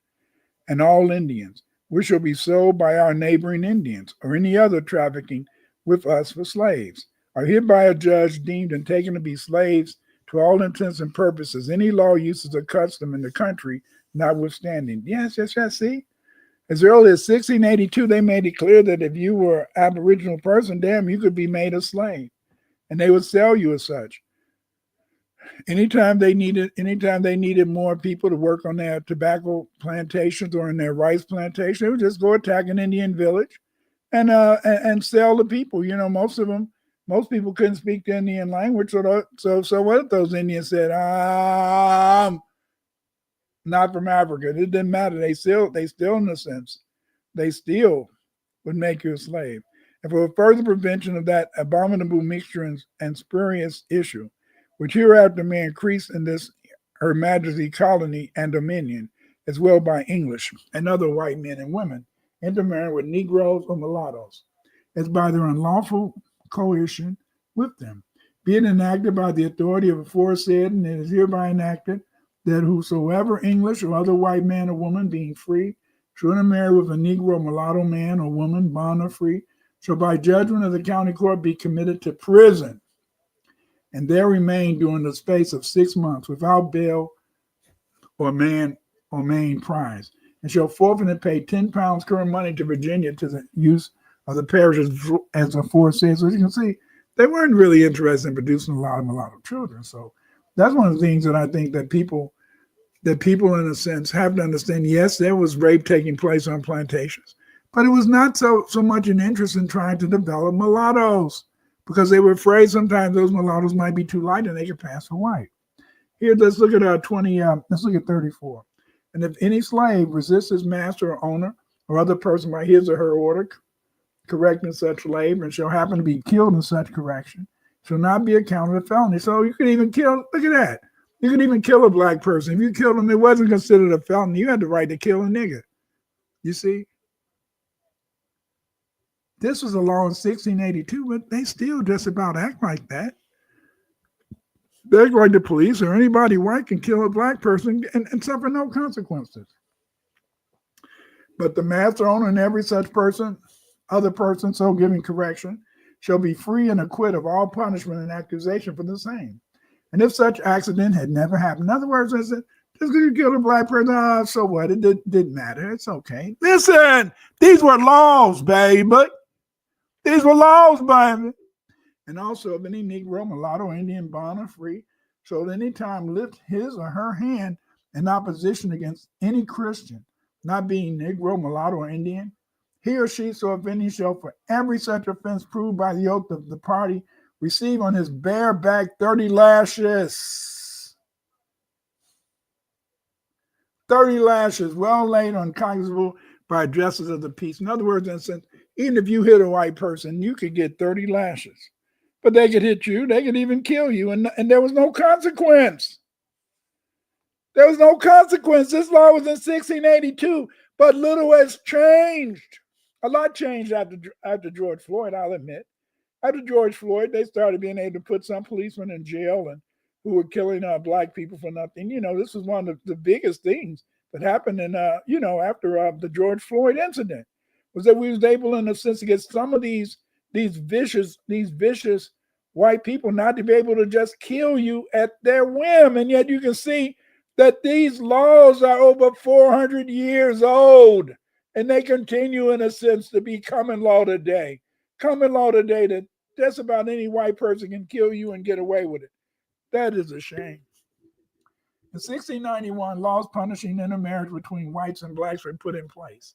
and all Indians, which shall be sold by our neighboring Indians or any other trafficking with us for slaves, are hereby adjudged, deemed, and taken to be slaves to all intents and purposes, any law, uses, or custom in the country notwithstanding. Yes, yes, yes. See, as early as 1682, they made it clear that if you were an Aboriginal person, damn, you could be made a slave, and they would sell you as such. Anytime they needed more people to work on their tobacco plantations or in their rice plantation, they would just go attack an Indian village and sell the people. You know, most people couldn't speak the Indian language, so what if those Indians said, not from Africa? It didn't matter. They still, in a sense, they still would make you a slave. And for further prevention of that abominable mixture and spurious issue, which hereafter may increase in this Her Majesty colony and dominion, as well by English and other white men and women, intermarrying with Negroes or mulattoes, as by their unlawful coercion with them. Be it enacted by the authority of aforesaid, and it is hereby enacted that whosoever English or other white man or woman, being free, shall intermarry with a Negro or mulatto man or woman, bond or free, shall by judgment of the county court be committed to prison, and there remain during the space of 6 months without bail or main prize, and shall forfeit and pay £10 current money to Virginia to the use of the parish as aforesaid. So as you can see, they weren't really interested in producing a lot of children. So that's one of the things that I think that people in a sense have to understand. Yes, there was rape taking place on plantations, but it was not so much an interest in trying to develop mulattoes, because they were afraid sometimes those mulattoes might be too light and they could pass for white. Here, let's look at 34. And if any slave resists his master or owner or other person by his or her order, correcting such labor, and shall happen to be killed in such correction, shall not be accounted a felony. So you could even kill, look at that. You could even kill a black person. If you killed him, it wasn't considered a felony. You had the right to kill a nigger. You see? This was a law in 1682, but they still just about act like that. They act like the police or anybody white can kill a black person and suffer no consequences. But the master, owner, and every such person, other person so giving correction, shall be free and acquit of all punishment and accusation for the same. And if such accident had never happened, in other words, I said, just because you killed a black person, so what? It didn't matter. It's okay. Listen, these were laws, baby. These were laws, baby. And also, if any Negro, mulatto, Indian, bond, or free shall at any time lift his or her hand in opposition against any Christian, not being Negro, mulatto, or Indian, he or she, so if any, shall for every such offense proved by the oath of the party receive on his bare back 30 lashes. 30 lashes, well laid on cognizable by justice of the peace. In other words, in a sense, even if you hit a white person, you could get 30 lashes. But they could hit you, they could even kill you, and there was no consequence. There was no consequence. This law was in 1682, but little has changed. A lot changed after George Floyd, I'll admit. After George Floyd, they started being able to put some policemen in jail and who were killing black people for nothing. You know, this was one of the biggest things that happened in, after the George Floyd incident, was that we was able, in a sense, to get some of these vicious white people not to be able to just kill you at their whim. And yet you can see that these laws are over 400 years old, and they continue, in a sense, to be common law today. Common law today that just about any white person can kill you and get away with it. That is a shame. In 1691, laws punishing intermarriage between whites and blacks were put in place.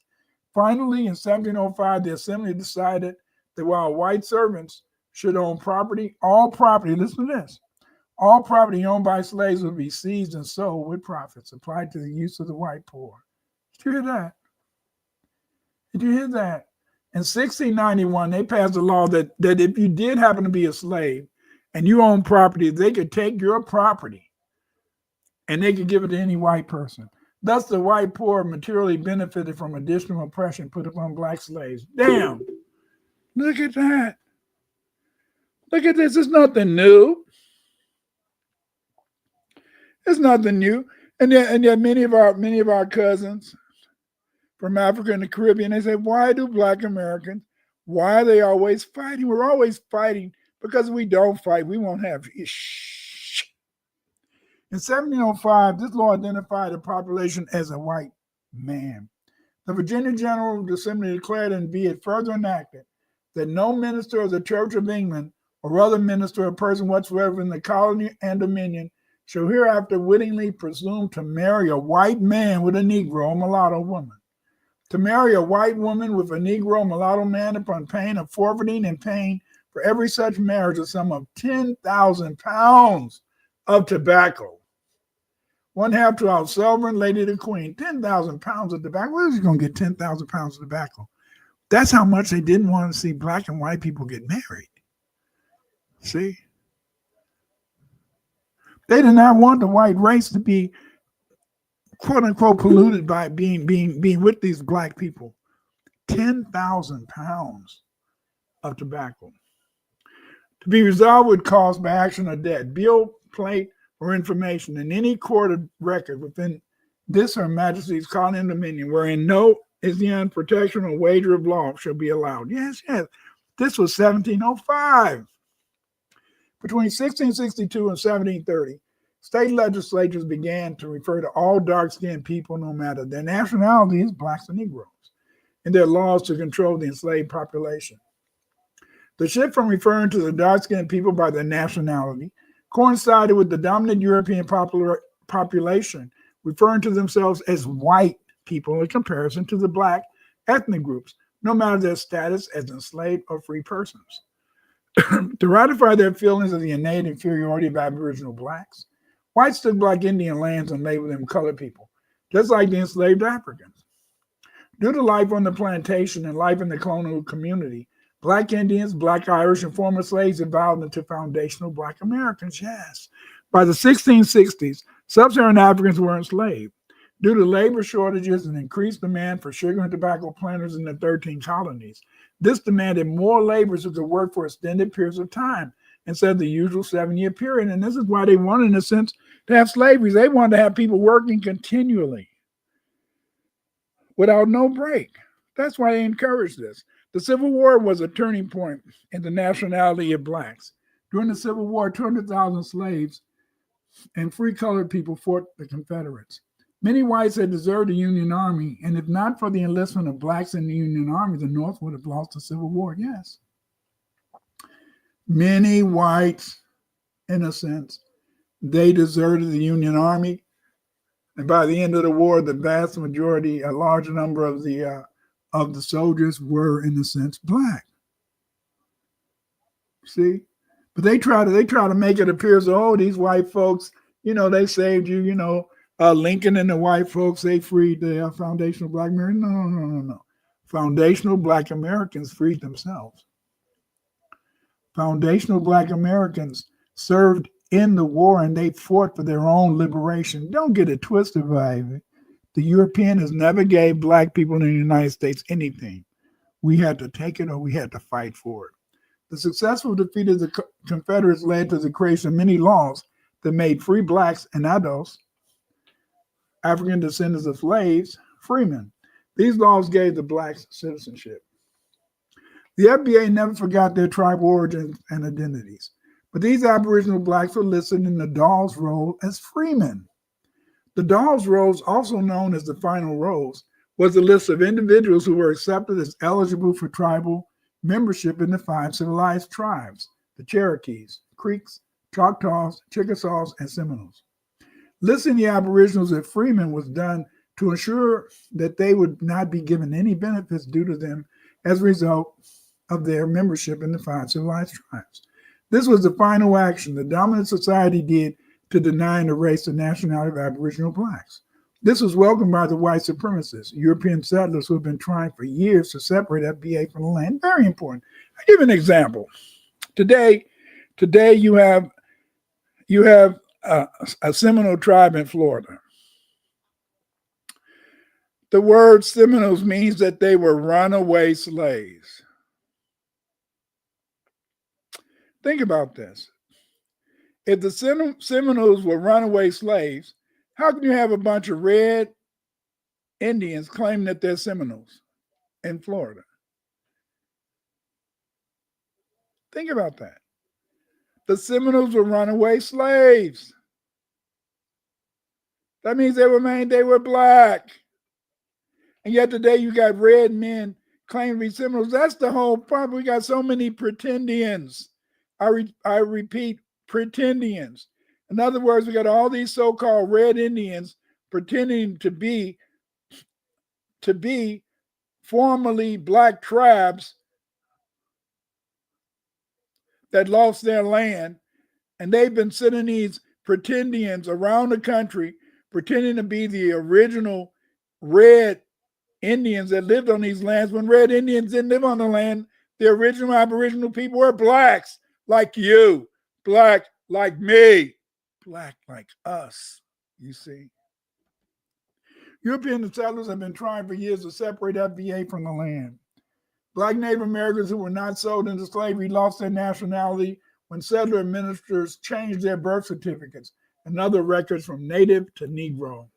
Finally, in 1705, the Assembly decided that while white servants should own property, all property, listen to this, all property owned by slaves would be seized and sold with profits applied to the use of the white poor. Did you hear that? Did you hear that? In 1691, they passed a law that if you did happen to be a slave and you own property, they could take your property and they could give it to any white person. Thus, the white poor materially benefited from additional oppression put upon black slaves. Damn! Look at that. Look at this. It's nothing new. It's nothing new. And yet many of our cousins from Africa and the Caribbean, they say, why do black Americans, why are they always fighting? We're always fighting because we don't fight. We won't have ish. In 1705, this law identified a population as a white man. The Virginia General Assembly declared, and be it further enacted, that no minister of the Church of England or other minister or person whatsoever in the colony and dominion shall hereafter wittingly presume to marry a white man with a Negro or mulatto woman. To marry a white woman with a Negro or mulatto man upon pain of forfeiting and paying for every such marriage a sum of 10,000 pounds of tobacco. One half to our sovereign lady the queen. 10,000 pounds of tobacco. Where is he going to get 10,000 pounds of tobacco? That's how much they didn't want to see black and white people get married. See? They did not want the white race to be, quote unquote, polluted by being with these black people. 10,000 pounds of tobacco. To be resolved would cause by action or debt, bill, plate, or information in any court of record within this Her Majesty's colony and dominion, wherein no is the protection or wager of law shall be allowed. Yes. This was 1705. Between 1662 and 1730, state legislatures began to refer to all dark-skinned people, no matter their nationality, as blacks and Negroes, in their laws to control the enslaved population. The shift from referring to the dark-skinned people by their nationality coincided with the dominant European population referring to themselves as white people in comparison to the black ethnic groups, no matter their status as enslaved or free persons. To ratify their feelings of the innate inferiority of Aboriginal blacks, whites took black Indian lands and labeled them colored people, just like the enslaved Africans. Due to life on the plantation and life in the colonial community, black Indians, black Irish, and former slaves evolved into foundational black Americans, yes. By the 1660s, sub-Saharan Africans were enslaved. Due to labor shortages and increased demand for sugar and tobacco planters in the 13 colonies, this demanded more laborers who could work for extended periods of time instead of the usual 7-year period. And this is why they wanted, in a sense, to have slavery. They wanted to have people working continually without no break. That's why they encouraged this. The Civil War was a turning point in the nationality of blacks. During the Civil War, 200,000 slaves and free colored people fought the Confederates. Many whites had deserted the Union Army, and if not for the enlistment of blacks in the Union Army, the North would have lost the Civil War, yes. Many whites, in a sense, they deserted the Union Army, and by the end of the war, the vast majority, a large number of the soldiers were, in a sense, black. See? But they try to make it appear as, oh, these white folks, they saved you, Lincoln and the white folks, they freed the foundational black Americans. No. Foundational black Americans freed themselves. Foundational black Americans served in the war and they fought for their own liberation. Don't get it twisted, baby. The Europeans never gave black people in the United States anything. We had to take it or we had to fight for it. The successful defeat of the Confederates led to the creation of many laws that made free blacks and adults African descendants of slaves, freemen. These laws gave the blacks citizenship. The FBA never forgot their tribal origins and identities, but these Aboriginal blacks were listed in the Dawes Roll as freemen. The Dawes Rolls, also known as the Final Rolls, was a list of individuals who were accepted as eligible for tribal membership in the 5 civilized tribes: the Cherokees, Creeks, Choctaws, Chickasaws, and Seminoles. Listing the Aboriginals as freemen was done to ensure that they would not be given any benefits due to them as a result of their membership in the 5 civilized tribes. This was the final action the dominant society did to deny the race and nationality of Aboriginal blacks. This was welcomed by the white supremacists, European settlers who have been trying for years to separate FBA from the land. Very important. I'll give an example. Today you have a Seminole tribe in Florida. The word Seminoles means that they were runaway slaves. Think about this. If the Seminoles were runaway slaves, how can you have a bunch of red Indians claiming that they're Seminoles in Florida? Think about that. The Seminoles were runaway slaves. That means they were black. And yet today you got red men claiming to be Seminoles. That's the whole problem. We got so many pretendians. I repeat, pretendians. In other words, we got all these so-called red Indians pretending to be formerly black tribes that lost their land, and they've been sending these pretendians around the country pretending to be the original red Indians that lived on these lands when red Indians didn't live on the land. The original Aboriginal people were blacks like you, black like me, black like us, you see. European settlers have been trying for years to separate FBA from the land. Black Native Americans who were not sold into slavery lost their nationality when settler ministers changed their birth certificates and other records from Native to Negro.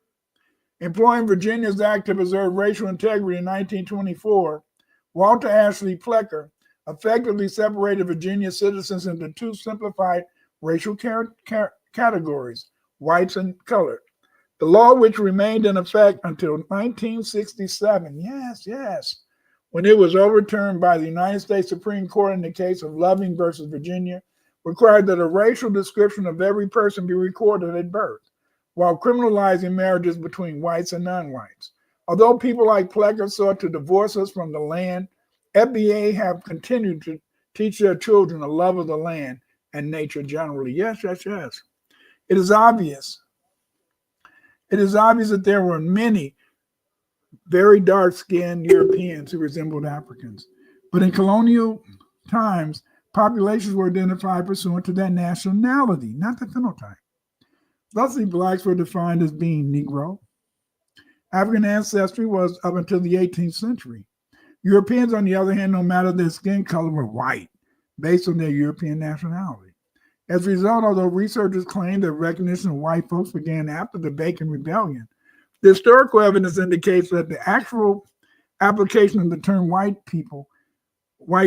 Employing Virginia's Act to Preserve Racial Integrity in 1924, Walter Ashley Plecker effectively separated Virginia citizens into 2 simplified racial categories, whites and colored. The law, which remained in effect until 1967, yes, when it was overturned by the United States Supreme Court in the case of Loving versus Virginia, required that a racial description of every person be recorded at birth, while criminalizing marriages between whites and non-whites. Although people like Plecker sought to divorce us from the land, FBA have continued to teach their children a love of the land and nature generally. Yes. It is obvious that there were many very dark-skinned Europeans who resembled Africans. But in colonial times, populations were identified pursuant to their nationality, not the phenotype. Thusly, blacks were defined as being Negro. African ancestry was up until the 18th century. Europeans, on the other hand, no matter their skin color, were white, based on their European nationality. As a result, although researchers claim that recognition of white folks began after the Bacon Rebellion, the historical evidence indicates that the actual application of the term white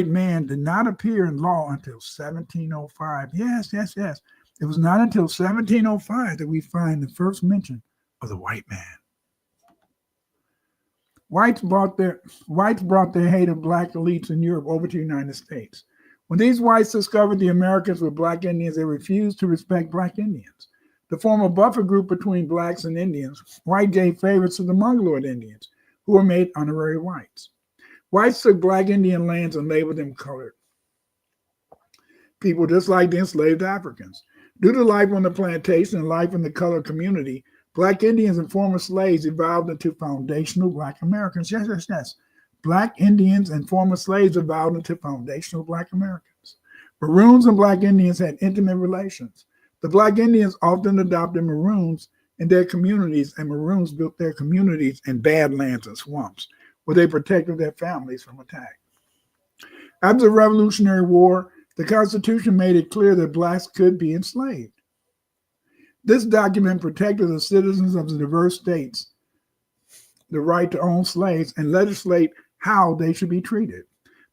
man, did not appear in law until 1705. Yes. It was not until 1705 that we find the first mention of the white man. Whites brought their hate of black elites in Europe over to the United States. When these whites discovered the Americans were black Indians, they refused to respect black Indians. To form a buffer group between blacks and Indians, white gave favors to the Mongoloid Indians, who were made honorary whites. Whites took black Indian lands and labeled them colored people, just like the enslaved Africans. Due to life on the plantation and life in the colored community, black Indians and former slaves evolved into foundational black Americans. Yes. Black Indians and former slaves evolved into foundational black Americans. Maroons and black Indians had intimate relations. The black Indians often adopted Maroons in their communities, and Maroons built their communities in badlands and swamps, where they protected their families from attack. After the Revolutionary War, the Constitution made it clear that blacks could be enslaved. This document protected the citizens of the diverse states the right to own slaves and legislate how they should be treated.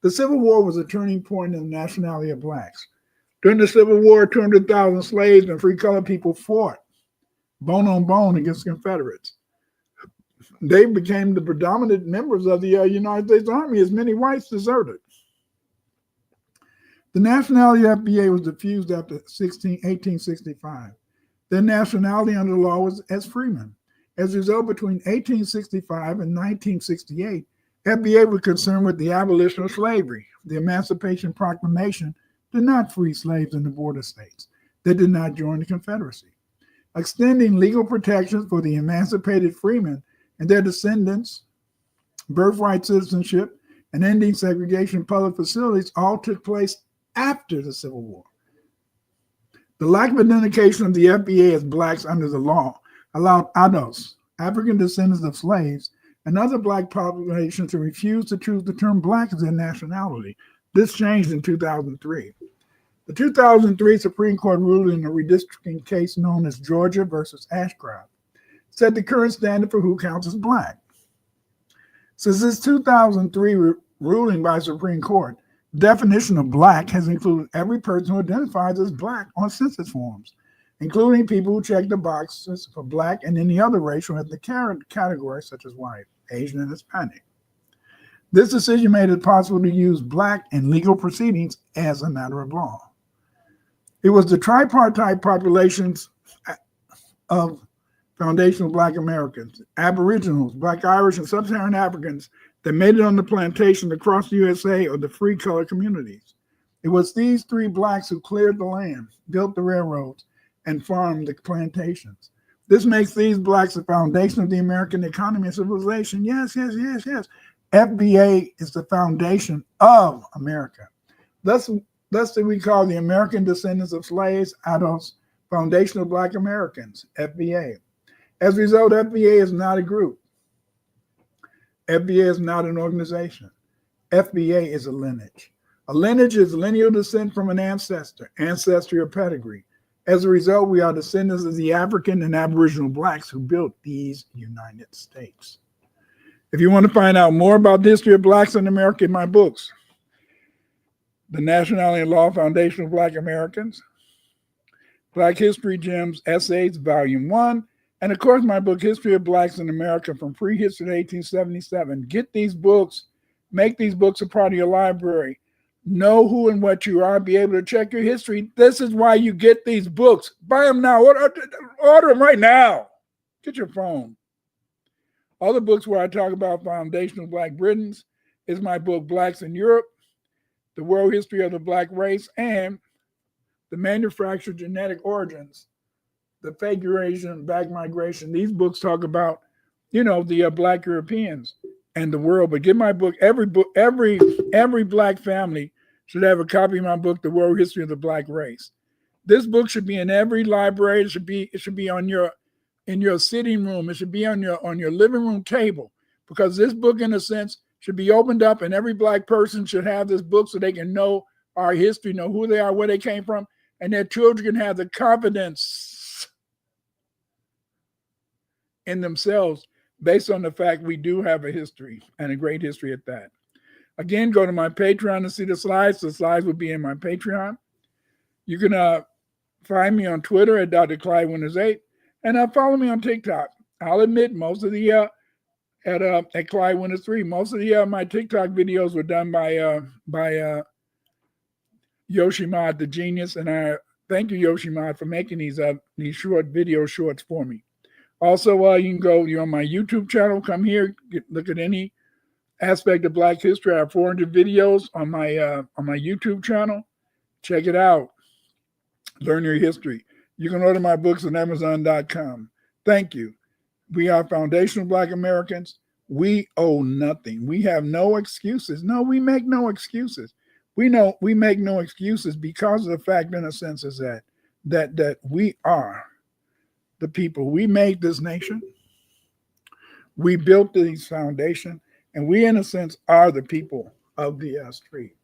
The Civil War was a turning point in the nationality of blacks. During the Civil War, 200,000 slaves and free colored people fought bone on bone against the Confederates. They became the predominant members of the United States Army as many whites deserted. The nationality of FBA was diffused after 1865. Their nationality under the law was as freemen. As a result, between 1865 and 1968, FBA was concerned with the abolition of slavery. The Emancipation Proclamation did not free slaves in the border states. They did not join the Confederacy. Extending legal protections for the emancipated freemen and their descendants, birthright citizenship, and ending segregation in public facilities all took place after the Civil War. The lack of identification of the FBA as blacks under the law allowed adults, African descendants of slaves, and other black populations to refuse to choose the term black as their nationality. This changed in 2003. The 2003 Supreme Court ruling in a redistricting case known as Georgia versus Ashcroft set the current standard for who counts as black. Since this 2003 ruling by Supreme Court, the definition of black has included every person who identifies as black on census forms, including people who check the boxes for black and any other racial ethnic categories such as white, Asian, and Hispanic. This decision made it possible to use black in legal proceedings as a matter of law. It was the tripartite populations of foundational Black Americans, Aboriginals, Black Irish, and Sub-Saharan Africans that made it on the plantation across the USA or the free colored communities. It was these three blacks who cleared the land, built the railroads, and farmed the plantations. This makes these blacks the foundation of the American economy and civilization. Yes. FBA is the foundation of America. Thus we call the American descendants of slaves, adults, foundational Black Americans, FBA. As a result, FBA is not a group. FBA is not an organization. FBA is a lineage. A lineage is lineal descent from an ancestor, ancestry or pedigree. As a result, we are descendants of the African and Aboriginal blacks who built these United States. If you want to find out more about the history of blacks in America, in my books, The Nationality and Law Foundation of Black Americans, Black History Gems, Essays, Volume 1, and of course, my book, History of Blacks in America from Prehistory to 1877. Get these books, make these books a part of your library. Know who and what you are, be able to check your history. This is why you get these books. Buy them now. Order them right now. Get your phone. Other books where I talk about foundational Black Britons is my book, Blacks in Europe, The World History of the Black Race, and The Manufactured Genetic Origins, The Fake Eurasian Black Migration. These books talk about, the Black Europeans and the world. But get my book. Every Black family should have a copy of my book, The World History of the Black Race. This book should be in every library. It should be in your sitting room. It should be on your living room table, because this book, in a sense, should be opened up, and every Black person should have this book so they can know our history, know who they are, where they came from, and their children can have the confidence in themselves based on the fact we do have a history, and a great history at that. Again, go to my Patreon to see the slides. The slides will be in my Patreon. You can find me on Twitter at Dr. Clyde Winters 8, and follow me on TikTok. I'll admit most of the at Clyde Winters 3. Most of my TikTok videos were done by Yoshimod, the genius, and I thank you, Yoshimod, for making these short video shorts for me. Also, you're on my YouTube channel. Come here, look at any aspect of Black history. I have 400 videos on my YouTube channel. Check it out. Learn your history. You can order my books on Amazon.com. Thank you. We are foundational Black Americans. We owe nothing. We have no excuses. No, we make no excuses. We make no excuses because of the fact, in a sense, is that we are the people. We made this nation. We built this foundation, and we, in a sense, are the people of the street.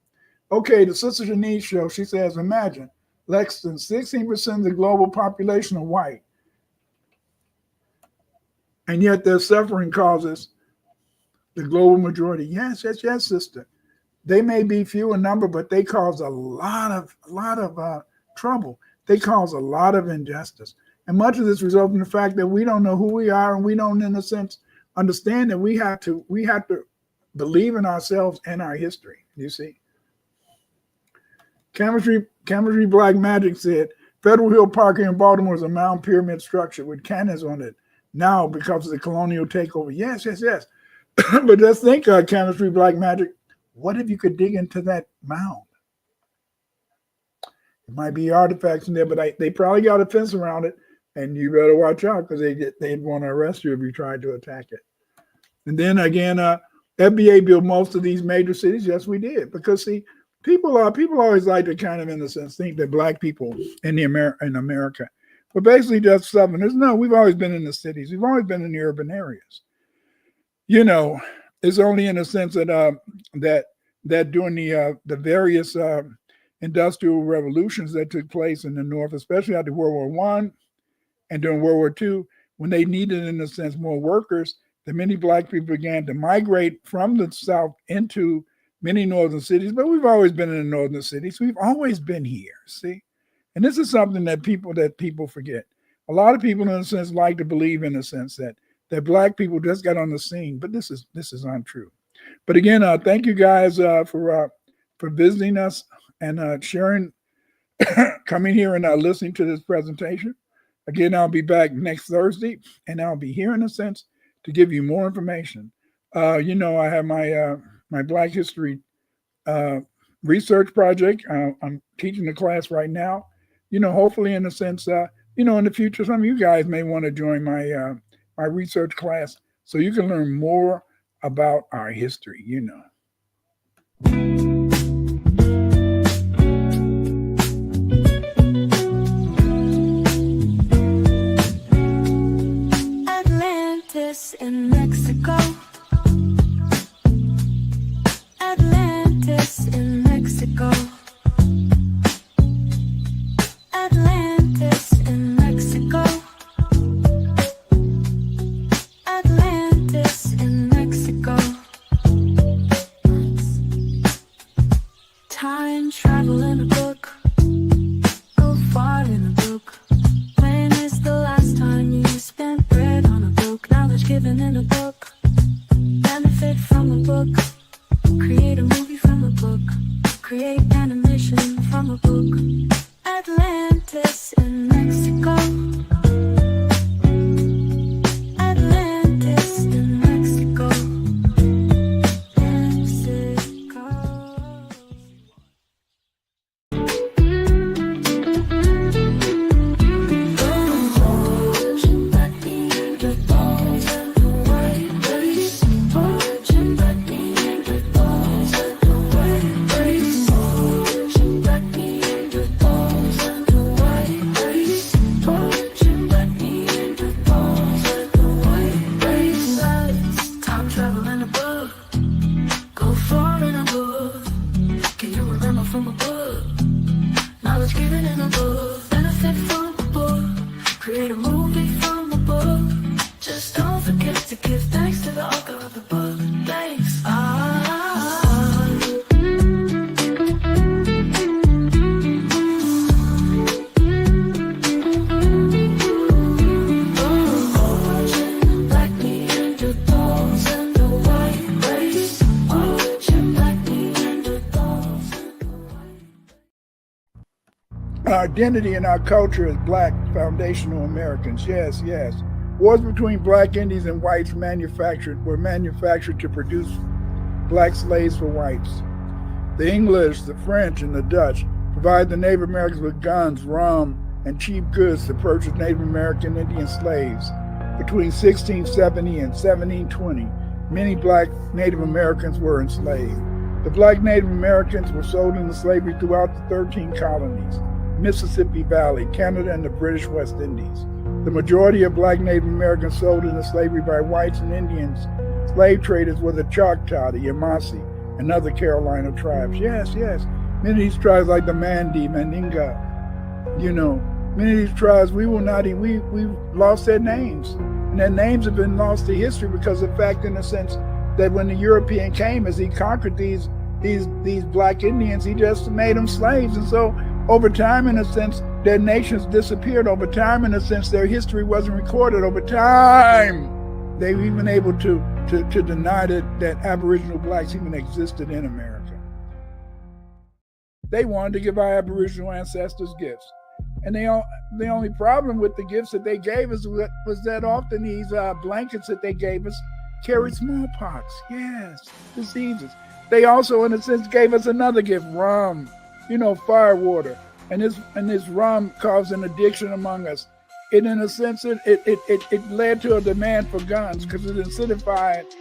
Okay, the Sister Denise show, she says, imagine less than 16% of the global population are white. And yet their suffering causes the global majority. Yes, yes, yes, sister. They may be few in number, but they cause a lot of trouble. They cause a lot of injustice. And much of this results in the fact that we don't know who we are, and we don't, in a sense, understand that we have to believe in ourselves and our history. You see, chemistry Black Magic said Federal Hill Park in Baltimore is a mound pyramid structure with cannons on it now because of the colonial takeover. Yes, yes, yes. But just think, chemistry Black Magic. What if you could dig into that mound? It might be artifacts in there, but they probably got a fence around it, and you better watch out because they'd want to arrest you if you tried to attack it. And then again, FBA built most of these major cities. Yes, we did, because see, people always like to kind of, in a sense, think that Black people in America were basically just Southerners. No, we've always been in the cities. We've always been in the urban areas. You know, it's only in a sense that that during the various industrial revolutions that took place in the North, especially after World War I and during World War II, when they needed, in a sense, more workers, that many Black people began to migrate from the South into many northern cities. But we've always been in the northern cities. We've always been here, see? And this is something that people forget. A lot of people, in a sense, like to believe, in a sense, that Black people just got on the scene, but this is untrue. But again, thank you guys for visiting us and sharing, coming here and listening to this presentation. Again, I'll be back next Thursday, and I'll be here, in a sense, to give you more information. You know, I have my Black History research project. I'm teaching the class right now. You know, hopefully, in a sense, you know, in the future, some of you guys may want to join my my research class so you can learn more about our history, you know. Atlantis in Mexico. Atlantis in Mexico. Atlantis in Mexico. Atlantis in Mexico. Time travel in a book. Go far in a book. When is the last time you spent bread on a book? Knowledge given in a book. Benefit from a book. Create a movie from a book. Create animation from a book. Atlantis in Mexico. Atlantis in Mexico. Mexico. Origin black Neanderthals and the white race. Origin black Neanderthals and the white race. Origin black Neanderthals and the white race. Origin black Neanderthals and the white race. Time travel in a book. Go far in a book. Can you remember from a book? Knowledge given in a book. Benefit from a book. Create a movie from a book. Just don't forget to give thanks to the author of the book. Thanks. Origin black Neanderthals and the white race. Origin black Neanderthals and the white. Our identity and our culture as Black foundational Americans. Yes, yes. Wars between Black Indians and whites were manufactured to produce Black slaves for whites. The English, the French, and the Dutch provided the Native Americans with guns, rum, and cheap goods to purchase Native American Indian slaves. Between 1670 and 1720, many Black Native Americans were enslaved. The Black Native Americans were sold into slavery throughout the 13 colonies, Mississippi Valley, Canada, and the British West Indies. The majority of Black Native Americans sold into slavery by whites and Indians. Slave traders were the Choctaw, the Yamasee, and other Carolina tribes. Yes, yes. Many of these tribes, like the Mandi, Mandinga, you know, many of these tribes, we've lost their names. And And their names have been lost to history because of the fact, in a sense, that when the European came, as he conquered these black Indians, he just made them slaves. And so over time, in a sense, their nations disappeared. Over time, in a sense, their history wasn't recorded. Over time, they were even able to deny that Aboriginal blacks even existed in America. They wanted to give our Aboriginal ancestors gifts. And the only problem with the gifts that they gave us was that often these blankets that they gave us carried smallpox, yes, diseases. They also, in a sense, gave us another gift, rum, fire water. And this rum caused an addiction among us. In a sense, it led to a demand for guns because it incentivized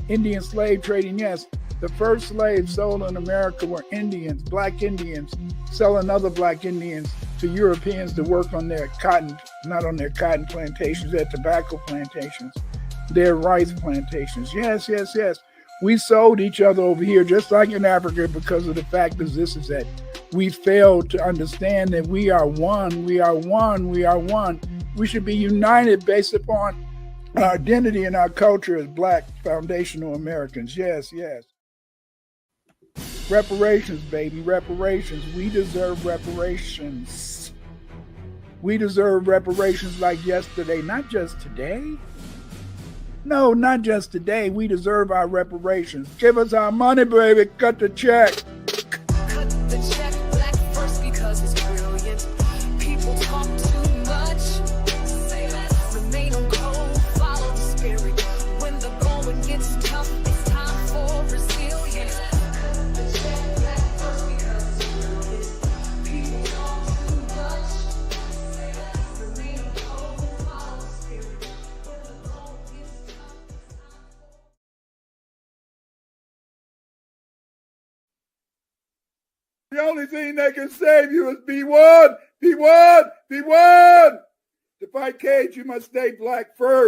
Indian slave trading. Yes, the first slaves sold in America were Indians, black Indians, selling other black Indians to Europeans to work on their cotton, not on their cotton plantations, their tobacco plantations, their rice plantations. Yes. We sold each other over here, just like in Africa, because of the fact is that we failed to understand that we are one. We are one. We should be united based upon our identity and our culture as black foundational Americans. Yes. Reparations, baby, reparations. We deserve reparations. We deserve reparations like yesterday, not just today. No, not just today. We deserve our reparations. Give us our money, baby. Cut the check. Cut the check, black first because it's brilliant. People talk too much. Say less, remain on cold, follow the spirit. When the going gets tough, it's time for resilience. Cut the check, black first because it's brilliant. People talk too much. Say less, remain on cold, follow the spirit. When the going gets tough, it's time for. The only thing that can save you is be one. To fight Cage, you must stay black first.